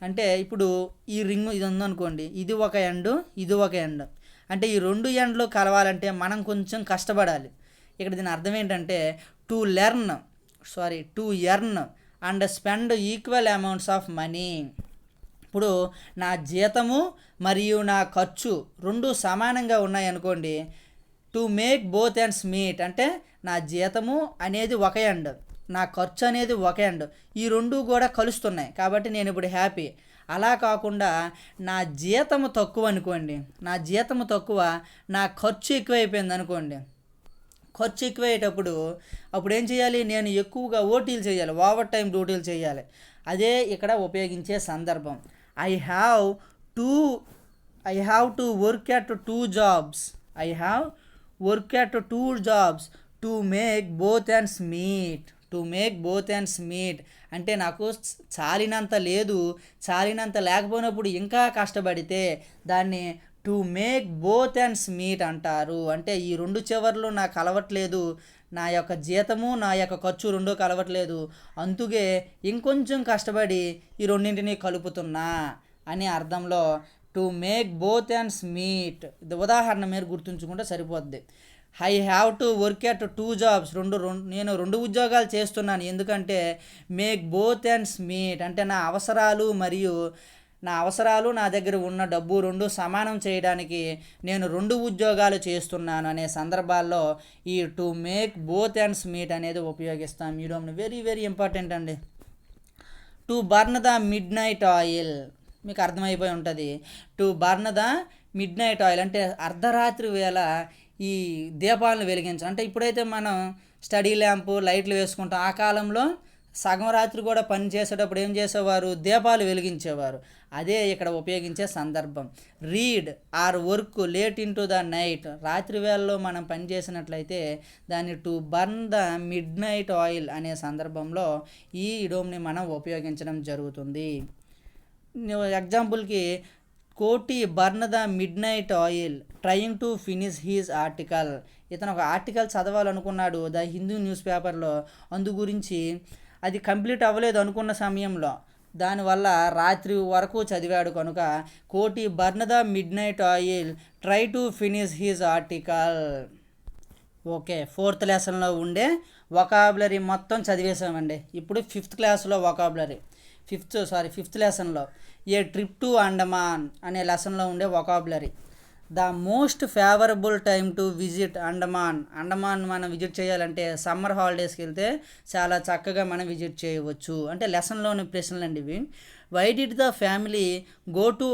S1: అంటే ఇప్పుడు ఈ రింగ్ ఇది ఉందనుకోండి, ఇది ఒక ఎండ్, ఇది ఒక ఎండ్. అంటే ఈ 2 ఎండ్లు కలవాలంటే మనం కొంచెం కష్టపడాలి. ఇక్కడ దీని అర్థం ఏంటంటే to earn and spend equal amounts of money. ఇప్పుడు నా జీతము మరియు నా ఖర్చు 2 సమానంగా ఉన్నాయనుకోండి, to make both ends meet అంటే నా జీతము అనేది ఒక ఎండ్, నా ఖర్చు అనేది ఒక ఎండ్, ఈ 2 కూడా కలుస్తున్నాయి కాబట్టి నేను ఇప్పుడు హ్యాపీ. అలా కాకుండా నా జీతము తక్కువ అనుకోండి, నా జీతము తక్కువ, నా ఖర్చు ఎక్కువైపోయింది అనుకోండి, ఖర్చు ఎక్కువయ్యేటప్పుడు అప్పుడు ఏం చేయాలి, నేను ఎక్కువగా ఓటీలు చేయాలి, ఓవర్ టైం డ్యూటీలు చేయాలి. అదే ఇక్కడ ఉపయోగించే సందర్భం. I have to work at 2 jobs. I have work at 2 jobs to make both ends meet. అంటే నాకు చాలినంత లేదు, చాలినంత లేకపోయినప్పుడు ఇంకా కష్టపడితే దాన్ని to make both ends meet అంటారు. అంటే ఈ 2 చివర్లు నాకు కలవట్లేదు, నా యొక్క జీతము నా యొక్క ఖర్చు 2 కలవట్లేదు, అందుకే ఇంకొంచెం కష్టపడి ఈ రెండింటిని కలుపుతున్నా అనే అర్థంలో to make both ends meet. ఉదాహరణ మీరు గుర్తుంచుకుంటే సరిపోద్ది. I have to work at 2 jobs. నేను 2 ఉద్యోగాలు చేస్తున్నాను. ఎందుకంటే మేక్ బోత్ ఎండ్స్ మీట్ అంటే నా అవసరాలు నా దగ్గర ఉన్న డబ్బు 2 సమానం చేయడానికి నేను 2 ఉద్యోగాలు చేస్తున్నాను అనే సందర్భాల్లో ఈ to make both ends meet అనేది ఉపయోగిస్తాం. మీడియం వెరీ వెరీ ఇంపార్టెంట్ అండి. To burn the midnight oil, మీకు అర్థమైపోయి ఉంటుంది. To burn the midnight oil అంటే అర్ధరాత్రి వేళ ఈ దీపాలను వెలిగించడం. అంటే ఇప్పుడైతే మనం స్టడీ ల్యాంపు లైట్లు వేసుకుంటాం, ఆ కాలంలో సగం రాత్రి కూడా పని చేసేటప్పుడు ఏం చేసేవారు, దీపాలు వెలిగించేవారు. అదే ఇక్కడ ఉపయోగించే సందర్భం. Read or work late in to the night, రాత్రి వేళలో మనం పని చేసినట్లయితే దాన్ని to burn the midnight oil అనే సందర్భంలో ఈ ఇడోమ్ని మనం ఉపయోగించడం జరుగుతుంది. ఎగ్జాంపుల్కి Koti burn the midnight oil trying to finish his article. ఇతను ఒక ఆర్టికల్ చదవాలనుకున్నాడు ద హిందూ న్యూస్ పేపర్లో, అందు గురించి అది కంప్లీట్ అవ్వలేదు అనుకున్న సమయంలో, దానివల్ల రాత్రి వరకు చదివాడు కనుక Koti burn the midnight oil try to finish his article. Okay, 4th లెసన్లో ఉండే వొకాబులరీ మొత్తం చదివేసామండి. ఇప్పుడు 5th క్లాస్లో వొకాబులరీ, ఫిఫ్త్ లెసన్లో ఏ ట్రిప్ టు అండమాన్ అనే లెసన్లో ఉండే vocabulary. The most favourable time to visit Andaman. Andaman మనం విజిట్ చేయాలంటే సమ్మర్ హాలిడేస్కి వెళ్తే చాలా చక్కగా మనం విజిట్ చేయవచ్చు. అంటే లెసన్లోని ప్రశ్నలు అండి ఇవి. Why did the family go to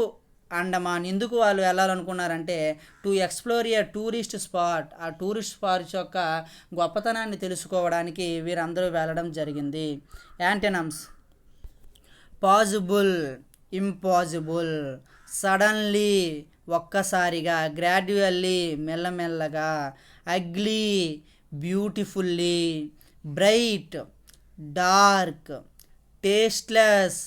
S1: Andaman, ఎందుకు వాళ్ళు వెళ్ళాలనుకున్నారంటే to explore a tourist spot, ఆ టూరిస్ట్ స్పాట్ యొక్క గొప్పతనాన్ని తెలుసుకోవడానికి వీరందరూ వెళ్ళడం జరిగింది. యాంటనమ్స్: పాజిబుల్, ఇంపాసిబుల్, సడన్లీ ఒక్కసారిగా, గ్రాడ్యువల్లీ మెల్లమెల్లగా, ugly beautifully, bright dark, tasteless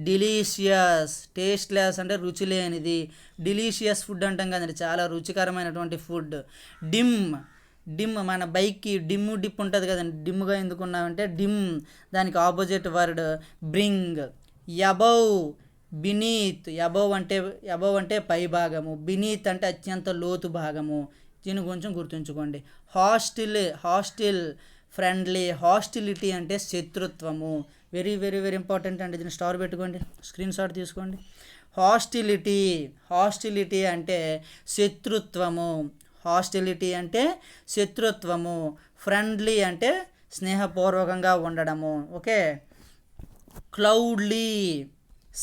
S1: delicious. Tasteless అంటే రుచి లేనిది, డిలీషియస్ ఫుడ్ అంటాం కదండి, చాలా రుచికరమైనటువంటి ఫుడ్. డిమ్ మన బైక్కి డిమ్ము డిప్ ఉంటుంది కదండి, డిమ్ముగా ఎందుకున్నామంటే డిమ్, దానికి opposite word bring. Above, beneath. Above అంటే పై భాగము, బినీత్ అంటే అత్యంత లోతు భాగము. దీని కొంచెం గుర్తుంచుకోండి. Hostel, friendly. హాస్టిలిటీ అంటే శత్రుత్వము. వెరీ వెరీ వెరీ ఇంపార్టెంట్ అండి, దీన్ని స్టార్ పెట్టుకోండి, స్క్రీన్ షాట్ తీసుకోండి. హాస్టిలిటీ అంటే శత్రుత్వము. హాస్టిలిటీ అంటే శత్రుత్వము. ఫ్రెండ్లీ అంటే స్నేహపూర్వకంగా ఉండడము. ఓకే. క్లౌడ్లీ,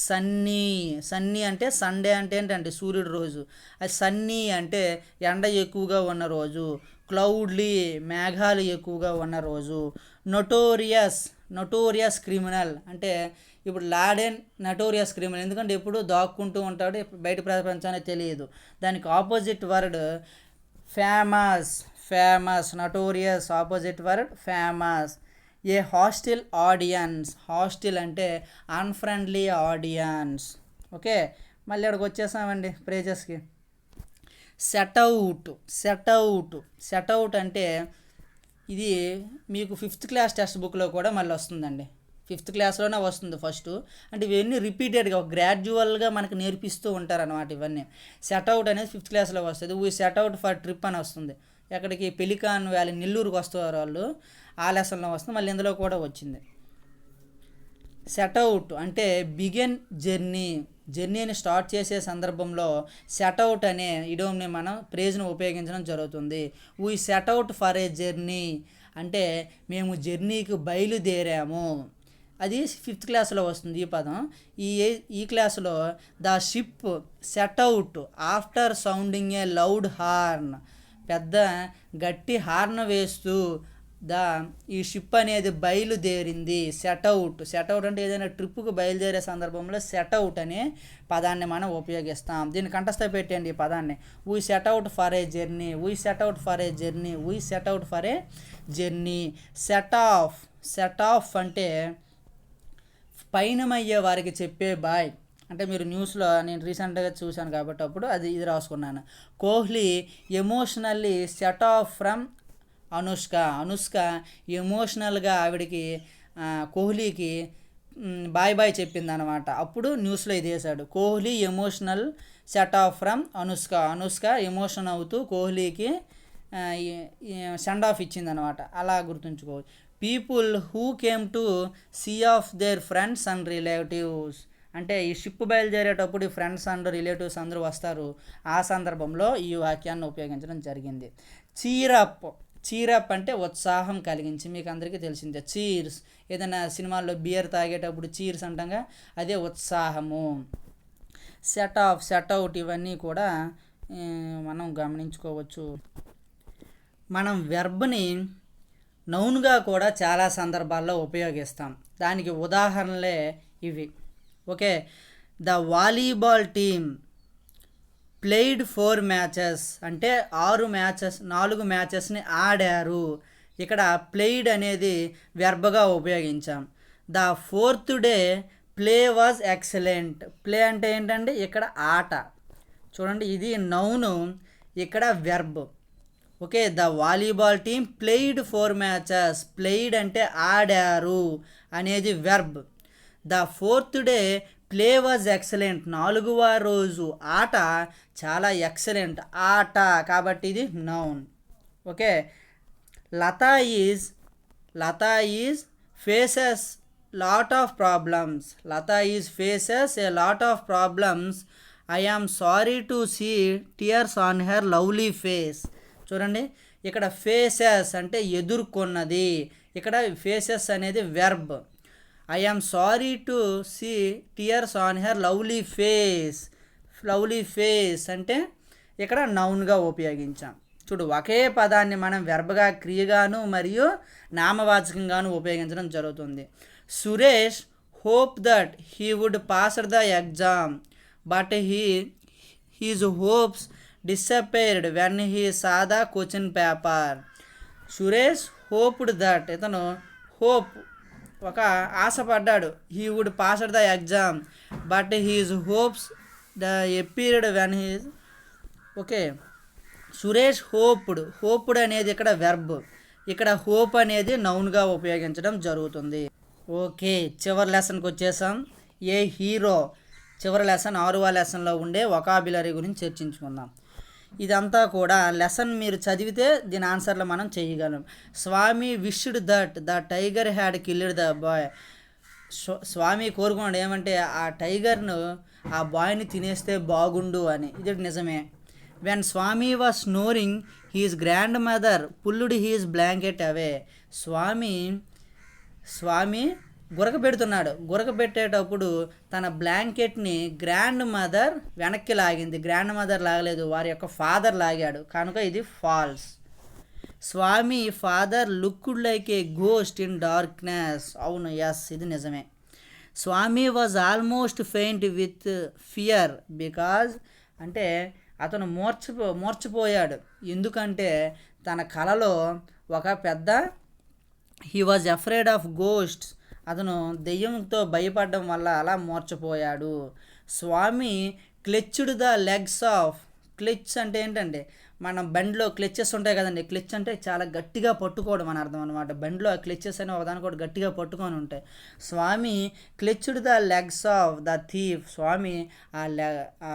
S1: సన్నీ అంటే సండే అంటే ఏంటంటే సూర్యుడు రోజు, అది సన్నీ అంటే ఎండ ఎక్కువగా ఉన్న రోజు. క్లౌడ్లీ మేఘాలు ఎక్కువగా ఉన్న రోజు. నొటోరియస్ క్రిమినల్ అంటే ఇప్పుడు లాడెన్ నటోరియస్ క్రిమినల్, ఎందుకంటే ఎప్పుడు దాక్కుంటూ ఉంటాడు, బయట ప్రపంచానికి తెలియదు. దానికి opposite word famous. Notorious opposite word famous. A hostile audience. Hostile అంటే అన్ఫ్రెండ్లీ ఆడియన్స్. ఓకే, మళ్ళీ అక్కడికి వచ్చేసామండి ప్రేజెస్కి. సెటౌట్ అంటే ఇది మీకు 5th క్లాస్ టెక్స్ట్ బుక్లో కూడా మళ్ళీ వస్తుందండి. 5th క్లాస్లోనే వస్తుంది ఫస్ట్. అంటే ఇవన్నీ రిపీటెడ్గా గ్రాడ్యువల్గా మనకు నేర్పిస్తూ ఉంటారన్నమాట ఇవన్నీ. సెటౌట్ అనేది 5th క్లాస్లో వస్తుంది. వీ సెటౌట్ ఫర్ ట్రిప్ అని వస్తుంది. ఎక్కడికి, పెలికాన్ వ్యాలీ, నెల్లూరుకి వస్తారు వాళ్ళు, ఆ లెసన్లో వస్తుంది. మళ్ళీ ఇందులో కూడా వచ్చింది. సెటౌట్ అంటే బిగిన్ జర్నీని స్టార్ట్ చేసే సందర్భంలో సెటౌట్ అనే ఇడోమ్ని మనం ప్రేజ్ను ఉపయోగించడం జరుగుతుంది. We set out for a journey అంటే మేము జర్నీకి బయలుదేరాము. అది 5th క్లాస్లో వస్తుంది ఈ పదం. ఈ క్లాసులో the ship set out after sounding a loud horn, పెద్ద గట్టి హార్న్ వేస్తూ ఈ షిప్ అనేది బయలుదేరింది. సెటౌట్ అంటే ఏదైనా ట్రిప్పుకు బయలుదేరే సందర్భంలో సెటౌట్ అనే పదాన్ని మనం ఉపయోగిస్తాం. దీన్ని కంఠస్థ పెట్టండి ఈ పదాన్ని. We set out for a journey. Set off అంటే పయనమయ్యే వారికి చెప్పే బాయ్. అంటే మీరు న్యూస్లో నేను రీసెంట్గా చూశాను కాబట్టి అప్పుడు ఇది రాసుకున్నాను. Kohli emotionally set off from Anushka ఎమోషనల్గా ఆవిడికి కోహ్లీకి బాయ్ చెప్పింది అనమాట. అప్పుడు న్యూస్లో ఇది వేశాడు. Kohli emotional set off from Anushka emotion అవుతూ కోహ్లీకి సెండ్ ఆఫ్ ఇచ్చింది అనమాట. అలా గుర్తుంచుకోవచ్చు. People who came to see off their friends and relatives అంటే ఈ షిప్ బయలుదేరేటప్పుడు ఈ ఫ్రెండ్స్ అండ్ రిలేటివ్స్ అందరూ వస్తారు. ఆ సందర్భంలో ఈ వాక్యాన్ని ఉపయోగించడం జరిగింది. చీరప్ అంటే ఉత్సాహం కలిగించి, మీకు అందరికీ తెలిసిందే. చీర్స్, ఏదైనా సినిమాల్లో బియర్ తాగేటప్పుడు చీర్స్ అంటాగా, అదే ఉత్సాహము. సెటౌట్ ఇవన్నీ కూడా మనం గమనించుకోవచ్చు. మనం వెర్బ్ని నౌన్గా కూడా చాలా సందర్భాల్లో ఉపయోగిస్తాం. దానికి ఉదాహరణలే ఇవి. Okay, the volleyball team played 4 matches అంటే 4 మ్యాచెస్ని ఆడారు. ఇక్కడ ప్లేయిడ్ అనేది వెర్బ్గా ఉపయోగించాం. The 4th day play was excellent. Play అంటే ఏంటంటే ఇక్కడ ఆట. చూడండి, ఇది నౌను, ఇక్కడ verb. Okay, the volleyball team played 4 matches. Played అంటే ఆడారు అనేది verb. The 4th day play was excellent. 4వ రోజు ఆట చాలా ఎక్సలెంట్, ఆట కాబట్టి ఇది noun. Okay, Lata is faces lot of problems. Lata is faces a lot of problems. I am sorry to see tears on her lovely face. చూడండి, ఇక్కడ faces అంటే ఎదుర్కొన్నది. ఇక్కడ ఫేసెస్ అనేది verb. I am sorry to see tears on her lovely face. Lovely face అంటే ఇక్కడ నౌన్గా ఉపయోగించాం. చూడు, ఒకే పదాన్ని మనం వెర్బ్గా, క్రియగాను మరియు నామవాచకంగాను ఉపయోగించడం జరుగుతుంది. Suresh hope that he would pass the exam but his hopes disappeared when he saw the question paper. Suresh hoped that, ఇతను హోప్ ఒక ఆశపడ్డాడు, he would pass the exam but his hopes disappeared when his. Okay, Suresh hoped అనేది ఇక్కడ verb. ఇక్కడ hope అనేది నౌన్గా ఉపయోగించడం జరుగుతుంది. Okay, చివరి లెసన్కి వచ్చేసాం. ఏ హీరో చివరి లెసన్ 6వ లెసన్లో ఉండే వొకాబులరీ గురించి చర్చించుకుందాం. ఇదంతా కూడా లెసన్ మీరు చదివితే దీని ఆన్సర్లో మనం చేయగలం. Swami wished that the tiger had killed the boy. Swami కోరుకున్నాడు ఏమంటే ఆ టైగర్ను, ఆ బాయ్ని తినేస్తే బాగుండు అని. ఇది నిజమే. When Swami was snoring his grand mother pulled his blanket away. Swami గురకబెడుతున్నాడు. గురకబెట్టేటప్పుడు తన బ్లాంకెట్ని గ్రాండ్ మదర్ వెనక్కి లాగింది. గ్రాండ్ మదర్ లాగలేదు, వారి యొక్క ఫాదర్ లాగాడు, కనుక ఇది false. Swami father looked like a ghost in darkness. అవును, ఎస్, ఇది నిజమే. Swami was almost faint with fear because అంటే అతను మూర్ఛపోయాడు. ఎందుకంటే తన కలలో ఒక పెద్ద he was afraid of ghosts. అతను దెయ్యంతో భయపడడం వల్ల అలా మూర్ఛపోయాడు. Swami clutched the legs off. Clutch అంటే ఏంటంటే మనం బండిలో క్లెచెస్ ఉంటాయి కదండి. క్లెచ్ అంటే చాలా గట్టిగా పట్టుకోవడం అని అర్థం అనమాట. బండిలో ఆ క్లెచెస్ అని ఒకదానికొకటి గట్టిగా పట్టుకొని ఉంటాయి. Swami clutched the legs of the thief. Swami ఆ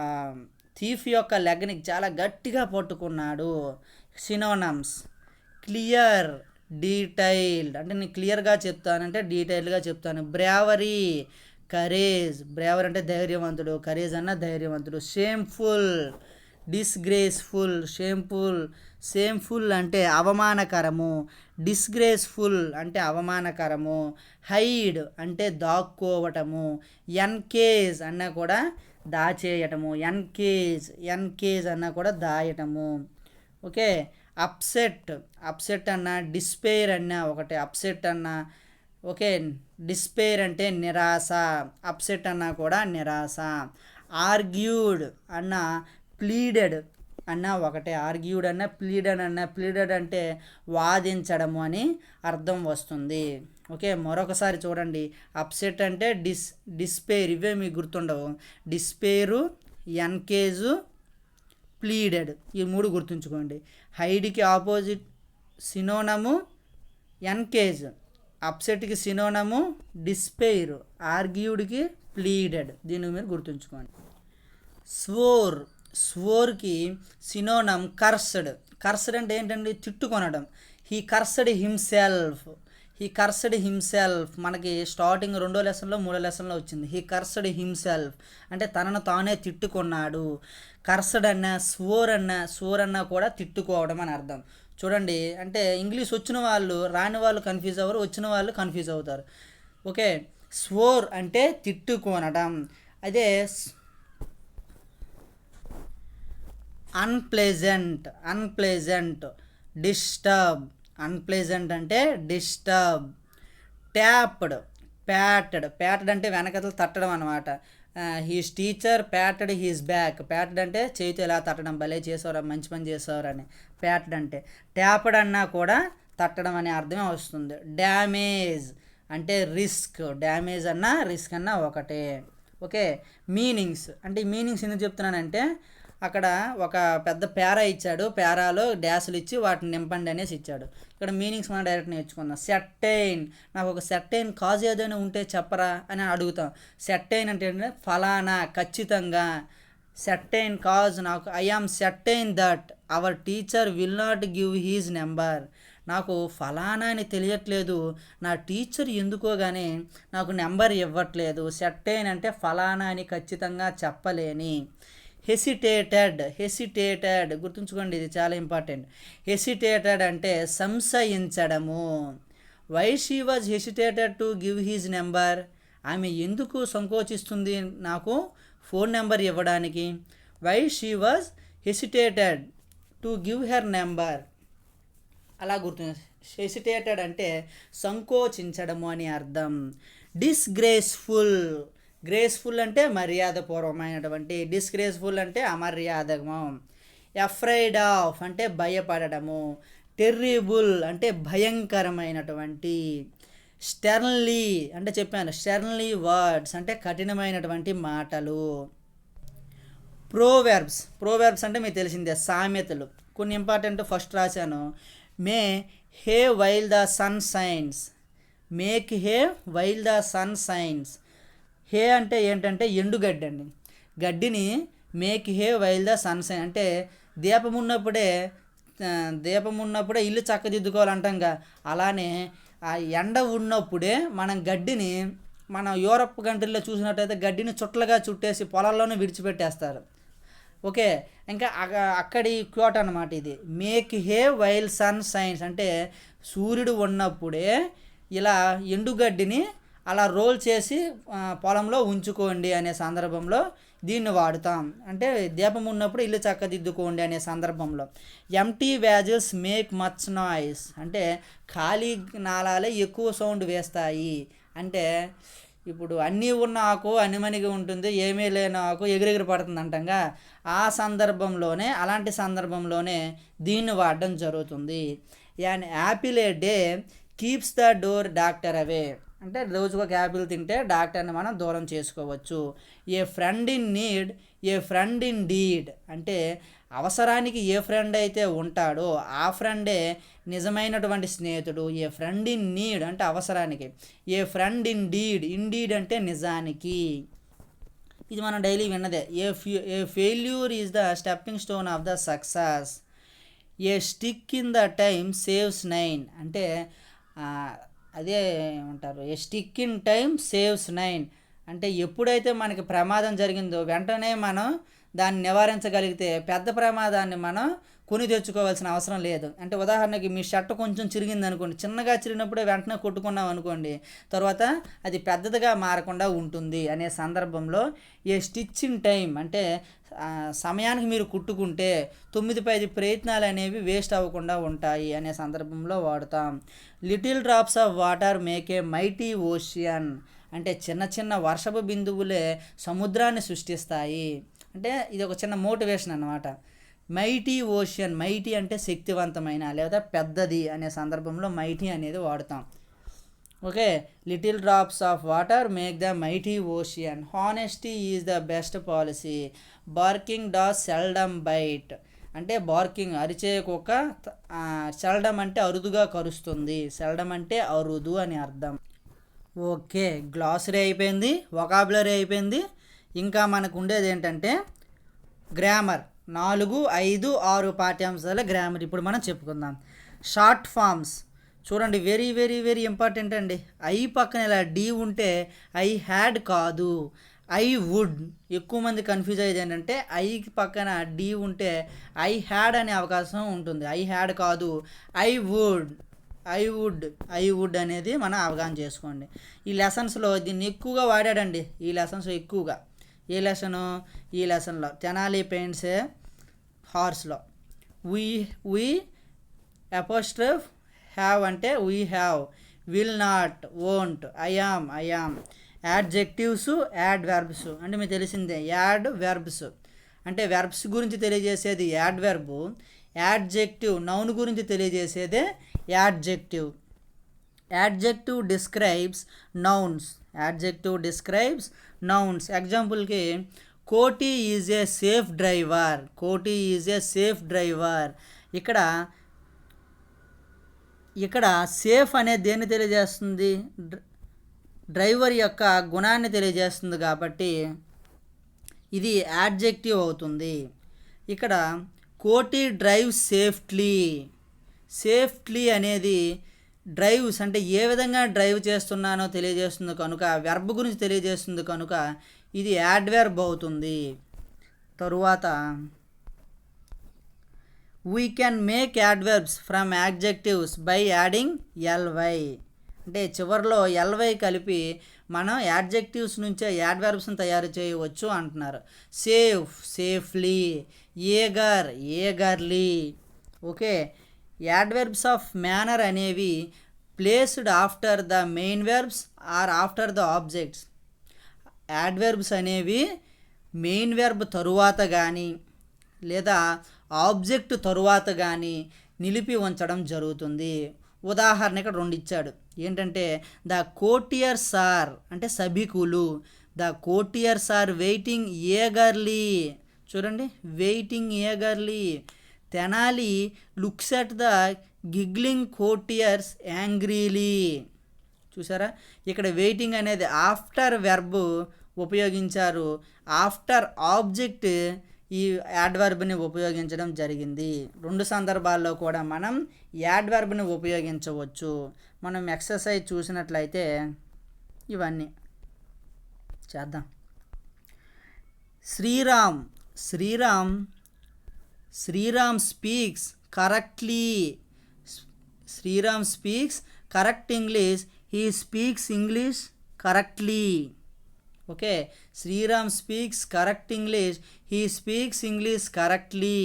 S1: థీఫ్ యొక్క లెగ్ని చాలా గట్టిగా పట్టుకున్నాడు. సినోనమ్స్: క్లియర్, డీటెయిల్డ్ అంటే నేను క్లియర్గా చెప్తానంటే డీటెయిల్డ్గా చెప్తాను. Bravery, courage. బ్రేవర్ అంటే ధైర్యవంతుడు, కరేజ్ అన్న ధైర్యవంతుడు. Shameful, disgraceful. షేమ్ఫుల్ అంటే అవమానకరము, డిస్గ్రేస్ఫుల్ అంటే అవమానకరము. హైడ్ అంటే దాక్కోవటము. ఎన్కేజ్ అన్నా కూడా దాచేయటము. ఎన్కేజ్ అన్నా కూడా దాయటము. ఓకే, అప్సెట్ అన్న, డిస్పేర్ అన్న ఒకటే. అప్సెట్ అన్న ఓకే, డిస్పేర్ అంటే నిరాశ, అప్సెట్ అన్నా కూడా నిరాశ. ఆర్గ్యూడ్ అన్న, ప్లీడెడ్ అన్న ఒకటే. ఆర్గ్యూడ్ అన్న, ప్లీడెడ్ అంటే వాదించడము అని అర్థం వస్తుంది. ఓకే, మరొకసారి చూడండి. అప్సెట్ అంటే డిస్పేర్, ఇవే మీకు గుర్తుండవు. డిస్పేరు, ఎన్కేజు, ప్లీడెడ్, ఈ 3 గుర్తుంచుకోండి. హైడ్కి ఆపోజిట్ సినోనము ఎన్కేజ్, అప్సెట్కి సినోనము డిస్పేర్, ఆర్గ్యూడ్కి ప్లీడెడ్. దీన్ని మీరు గుర్తుంచుకోండి. స్వోర్కి సినోనమ్ కర్స్డ్ అంటే ఏంటండి? తిట్టుకొనడం. హీ కర్స్డ్ హిమ్సెల్ఫ్ మనకి స్టార్టింగ్ 2వ లెసన్లో 3వ లెసన్లో వచ్చింది. హీ కర్స్డ్ హిమ్సెల్ఫ్ అంటే తనను తానే తిట్టుకున్నాడు. కర్స్డ్ అన్న, స్వోర్ అన్న కూడా తిట్టుకోవడం అని అర్థం. చూడండి, అంటే ఇంగ్లీష్ వచ్చిన వాళ్ళు రాని వాళ్ళు కన్ఫ్యూజ్ అవ్వరు, వచ్చిన వాళ్ళు కన్ఫ్యూజ్ అవుతారు. ఓకే, స్వోర్ అంటే తిట్టుకోనడం. అదే అన్ప్లెజెంట్ డిస్టర్బ్. అన్ప్లెజెంట్ అంటే డిస్టర్బ్. ట్యాప్డ్, ప్యాటెడ్ అంటే వెనకతలు తట్టడం అనమాట. He's teacher patted he's back. Patted అంటే చేతితో ఎలా తట్టడం, భలే చేసేవారు, మంచి పని చేసేవారు అని ప్యాటెడ్ అంటే. ట్యాప్డ్ అన్నా కూడా తట్టడం అనే అర్థమే వస్తుంది. డ్యామేజ్ అంటే రిస్క్. డ్యామేజ్ అన్నా రిస్క్ అన్నా ఒకటే. ఓకే, మీనింగ్స్ అంటే ఈ మీనింగ్స్ ఎందుకు చెప్తున్నానంటే అక్కడ ఒక పెద్ద పేరా ఇచ్చాడు, పేరాలో డ్యాసులు ఇచ్చి వాటిని నింపండి అనేసి ఇచ్చాడు. ఇక్కడ మీనింగ్స్ మనం డైరెక్ట్ నేర్చుకుందాం. సెట్టైన్, నాకు ఒక సెట్టైన్ కాజ్ ఏదైనా ఉంటే చెప్పరా అని అడుగుతాం. సెట్టైన్ అంటే ఏంటంటే ఫలానా, ఖచ్చితంగా. సెట్టైన్ కాజ్, నాకు I am certain that our teacher will not give his number. నాకు ఫలానా అని తెలియట్లేదు, నా టీచర్ ఎందుకో కానీ నాకు నెంబర్ ఇవ్వట్లేదు. సెట్టైన్ అంటే ఫలానా అని ఖచ్చితంగా చెప్పలేని. హెసిటేటెడ్ గుర్తుంచుకోండి, ఇది చాలా ఇంపార్టెంట్. హెసిటేటెడ్ అంటే సంశయించడము. Why she was hesitated to give his number. ఆమె ఎందుకు సంకోచిస్తుంది నాకు ఫోన్ నెంబర్ ఇవ్వడానికి. Why she was hesitated to give her number. అలా గుర్తు. హెసిటేటెడ్ అంటే సంకోచించడము అని అర్థం. గ్రేస్ఫుల్ అంటే మర్యాదపూర్వమైనటువంటి. డిస్గ్రేస్ఫుల్ అంటే అమర్యాదము. ఎఫ్రైడ్ ఆఫ్ అంటే భయపడము. టెర్రిబుల్ అంటే భయంకరమైనటువంటి. స్టెర్న్లీ అంటే చెప్పాను, స్టెర్న్లీ వర్డ్స్ అంటే కఠినమైనటువంటి మాటలు. ప్రోవెర్బ్స్ అంటే మీకు తెలిసిందే, సామెతలు. కొన్ని ఇంపార్టెంట్ ఫస్ట్ రాశాను. May hay while the sun shines. Make hay while the sun shines. Hay అంటే ఏంటంటే ఎండుగడ్డి అండి. గడ్డిని make hay while the sun shine అంటే దీపం ఉన్నప్పుడే ఇల్లు చక్కదిద్దుకోవాలంటాంగా, అలానే ఆ ఎండ ఉన్నప్పుడే మనం గడ్డిని, మన యూరప్ కంట్రీలో చూసినట్టయితే గడ్డిని చుట్టలుగా చుట్టేసి పొలాల్లోనే విడిచిపెట్టేస్తారు. ఓకే, ఇంకా అక్కడి క్వాట్ అనమాట ఇది. Make hay while sun shines అంటే సూర్యుడు ఉన్నప్పుడే ఇలా ఎండుగడ్డిని అలా రోల్ చేసి పొలంలో ఉంచుకోండి అనే సందర్భంలో దీన్ని వాడుతాం. అంటే దీపం ఉన్నప్పుడు ఇల్లు చక్కదిద్దుకోండి అనే సందర్భంలో. ఎంటీ వ్యాజెస్ మేక్ మచ్ నాయిస్ అంటే ఖాళీ నాళాలే ఎక్కువ సౌండ్ వేస్తాయి. అంటే ఇప్పుడు అన్నీ ఉన్న ఆకు అనిమనిగా ఉంటుంది, ఏమీ లేని ఆకు ఎగిరెగిరి పడుతుంది అంటంగా, అలాంటి సందర్భంలోనే దీన్ని వాడడం జరుగుతుంది. And Apple A day keeps the door doctor away అంటే రోజుకు ఒక యాపిల్ తింటే డాక్టర్ని మనం దూరం చేసుకోవచ్చు. ఏ ఫ్రెండ్ ఇన్ డీడ్ అంటే అవసరానికి ఏ ఫ్రెండ్ అయితే ఉంటాడో ఆ ఫ్రెండే నిజమైనటువంటి స్నేహితుడు. ఏ ఫ్రెండ్ ఇన్ నీడ్ అంటే అవసరానికి. ఏ ఫ్రెండ్ ఇన్ డీడ్ అంటే నిజానికి. ఇది మనం డైలీ విన్నదే. A failure is the stepping stone of the success. A stitch in the time saves 9 అంటే అదే ఏమంటారు, a stitch in time saves 9 అంటే ఎప్పుడైతే మనకి ప్రమాదం జరిగిందో వెంటనే మనం దాన్ని నివారించగలిగితే పెద్ద ప్రమాదాన్ని మనం కొని తెచ్చుకోవాల్సిన అవసరం లేదు. అంటే ఉదాహరణకి మీ షర్ట్ కొంచెం చిరిగింది అనుకోండి, చిన్నగా చిరిగినప్పుడే వెంటనే కొట్టుకున్నాం అనుకోండి, తర్వాత అది పెద్దదిగా మారకుండా ఉంటుంది అనే సందర్భంలో ఏ స్టిచ్ ఇన్ టైం అంటే సమయానికి మీరు కుట్టుకుంటే 9-10 ప్రయత్నాలు అనేవి వేస్ట్ అవ్వకుండా ఉంటాయి అనే సందర్భంలో వాడుతాం. Little drops of water make a mighty ocean అంటే చిన్న చిన్న వర్షపు బిందువులే సముద్రాన్ని సృష్టిస్తాయి. అంటే ఇది ఒక చిన్న మోటివేషన్ అన్నమాట. మైటీ ఓషియన్, మైటీ అంటే శక్తివంతమైన లేదా పెద్దది అనే సందర్భంలో మైటీ అనేది వాడుతాం. Okay, little drops of water make the mighty ocean. Honesty is the best policy. Barking dog seldom bite అంటే బార్కింగ్ అరిచే కుక్క సెల్డమ్ అంటే అరుదుగా కరుస్తుంది. సెల్డమ్ అంటే అరుదు అని అర్థం. ఓకే, గ్లాసరీ అయిపోయింది, వొకాబులరీ అయిపోయింది. ఇంకా మనకు ఉండేది ఏంటంటే గ్రామర్. 4, 5, 6 పాఠ్యాంశాల గ్రామర్ ఇప్పుడు మనం చెప్పుకుందాం. షార్ట్ ఫామ్స్ చూడండి, వెరీ వెరీ వెరీ ఇంపార్టెంట్ అండి. ఐ పక్కన ఇలా డి ఉంటే ఐ హ్యాడ్ కాదు, ఐ వుడ్. ఎక్కువ మంది కన్ఫ్యూజ్ అయ్యేది ఏంటంటే ఐకి పక్కన డి ఉంటే ఐ హ్యాడ్ అనే అవకాశం ఉంటుంది. ఐ హ్యాడ్ కాదు, ఐ వుడ్ అనేది మనం అవగాహన చేసుకోండి. ఈ లెసన్స్లో దీన్ని ఎక్కువగా వాడాడండి. ఈ లెసన్స్ ఎక్కువగా ఈ లెసన్లో తెనాలి పెయింట్స్ హార్స్లో అపోస్ట్రఫ్ హ్యావ్ అంటే we have, will not, won't, I am. Adjectives, add verbs అంటే మీకు తెలిసిందే. యాడ్ వెర్బ్స్ అంటే వెర్బ్స్ గురించి తెలియజేసేది యాడ్ వెర్బు, యాడ్జెక్టివ్ నౌన్ గురించి తెలియజేసేదే adjective. Adjective describes nouns, adjective describes nouns. ఎగ్జాంపుల్కి Koti is a safe driver, Koti is a safe driver. ఇక్కడ సేఫ్ అనేది దేన్ని తెలియజేస్తుంది? డ్రైవర్ యొక్క గుణాన్ని తెలియజేస్తుంది కాబట్టి ఇది యాడ్జెక్టివ్ అవుతుంది. ఇక్కడ కోటి డ్రైవ్ సేఫ్ట్లీ అనేది డ్రైవ్స్ అంటే ఏ విధంగా డ్రైవ్ చేస్తున్నానో తెలియజేస్తుంది కనుక, వెర్బ్ గురించి తెలియజేస్తుంది కనుక ఇది యాడ్వర్బ్ అవుతుంది. తరువాత we can make adverbs from adjectives by adding LY. అంటే చివరిలో ఎల్వై కలిపి మనం యాడ్జెక్టివ్స్ నుంచే యాడ్వర్బ్స్ని తయారు చేయవచ్చు అంటున్నారు. Safely, eagerly. Okay, adverbs of manner అనేవి placed after the main verbs or after the objects. Adverbs అనేవి మెయిన్ వెర్బ్ తరువాత కానీ లేదా ఆబ్జెక్ట్ తరువాత కానీ నిలిపి ఉంచడం జరుగుతుంది. ఉదాహరణ ఇక్కడ 2 ఇచ్చాడు. ఏంటంటే ద కోటియర్స్ ఆర్ అంటే సభికులు, the courtiers are waiting eagerly. చూడండి, waiting eagerly. Tenali looks at the giggling courtiers angrily. చూసారా, ఇక్కడ వెయిటింగ్ అనేది ఆఫ్టర్ వెర్బ్ ఉపయోగించారు, ఆఫ్టర్ ఆబ్జెక్ట్ ఈ యాడ్వర్బ్ని ఉపయోగించడం జరిగింది. 2 సందర్భాల్లో కూడా మనం యాడ్వర్బ్ని ఉపయోగించవచ్చు. మనం ఎక్సర్సైజ్ చూసినట్లయితే ఇవన్నీ చేద్దాం. Sriram speaks correct English, he speaks English correctly. Okay, Sriram speaks correct English, he speaks English correctly.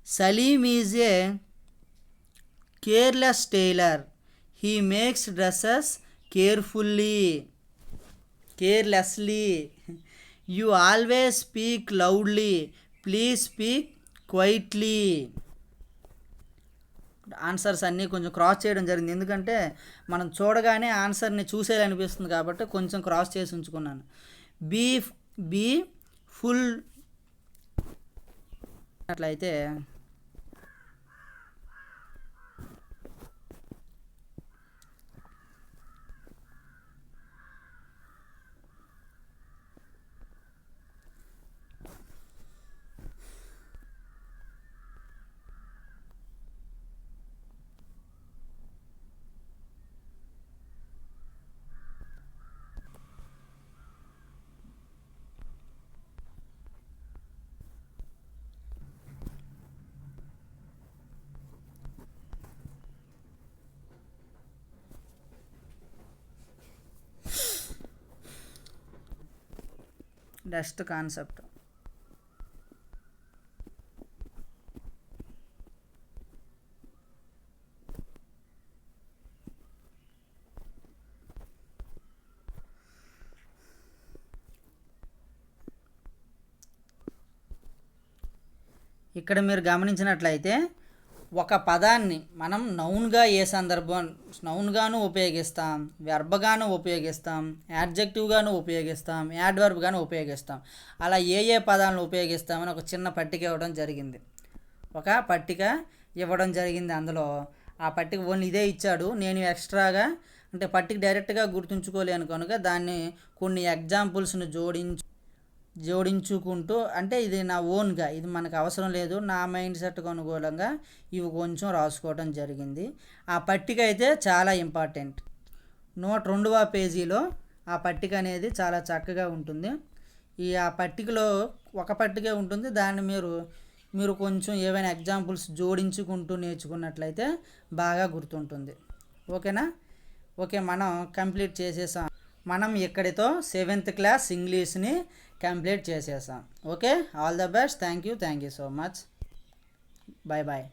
S1: Salim is a careless tailor, he makes dresses carelessly. You always speak loudly, please speak quietly. Answers అన్నీ కొంచెం cross చేయడం జరిగింది, ఎందుకంటే మనం చూడగానే ఆన్సర్ని చూసేయాలనిపిస్తుంది కాబట్టి కొంచెం క్రాస్ చేసి ఉంచుకున్నాను. బీ ఫుల్ అట్లయితే నెక్స్ట్ కాన్సెప్ట్. ఇక్కడ మీరు గమనించినట్లయితే ఒక పదాన్ని మనం నౌన్గా నౌన్గాను ఉపయోగిస్తాం, వెర్బ్గాను ఉపయోగిస్తాం, యాడ్జెక్టివ్గాను ఉపయోగిస్తాం, యాడ్వర్బ్గాను ఉపయోగిస్తాం. అలా ఏ పదాలను ఉపయోగిస్తామని ఒక చిన్న పట్టిక ఇవ్వడం జరిగింది. అందులో ఆ పట్టిక ఓన్లీ ఇదే ఇచ్చాడు. నేను ఎక్స్ట్రాగా అంటే పట్టిక డైరెక్ట్గా గుర్తుంచుకోలేను కనుక దాన్ని కొన్ని ఎగ్జాంపుల్స్ని జోడించుకుంటూ, అంటే ఇది నా ఓన్గా, ఇది మనకు అవసరం లేదు, నా మైండ్ సెట్కు అనుకూలంగా ఇవి కొంచెం రాసుకోవడం జరిగింది. ఆ పట్టిక అయితే చాలా ఇంపార్టెంట్. 102వ పేజీలో ఆ పట్టిక అనేది చాలా చక్కగా ఉంటుంది. ఆ పట్టికలో ఒక పట్టికే ఉంటుంది, దాన్ని మీరు కొంచెం ఏవైనా ఎగ్జాంపుల్స్ జోడించుకుంటూ నేర్చుకున్నట్లయితే బాగా గుర్తుంటుంది. ఓకేనా? ఓకే, మనం కంప్లీట్ చేసేసాం. మనం ఇక్కడితో 7th క్లాస్ ఇంగ్లీష్ని కంప్లీట్ చేసేసాం. Okay, all the best. Thank you so much. Bye.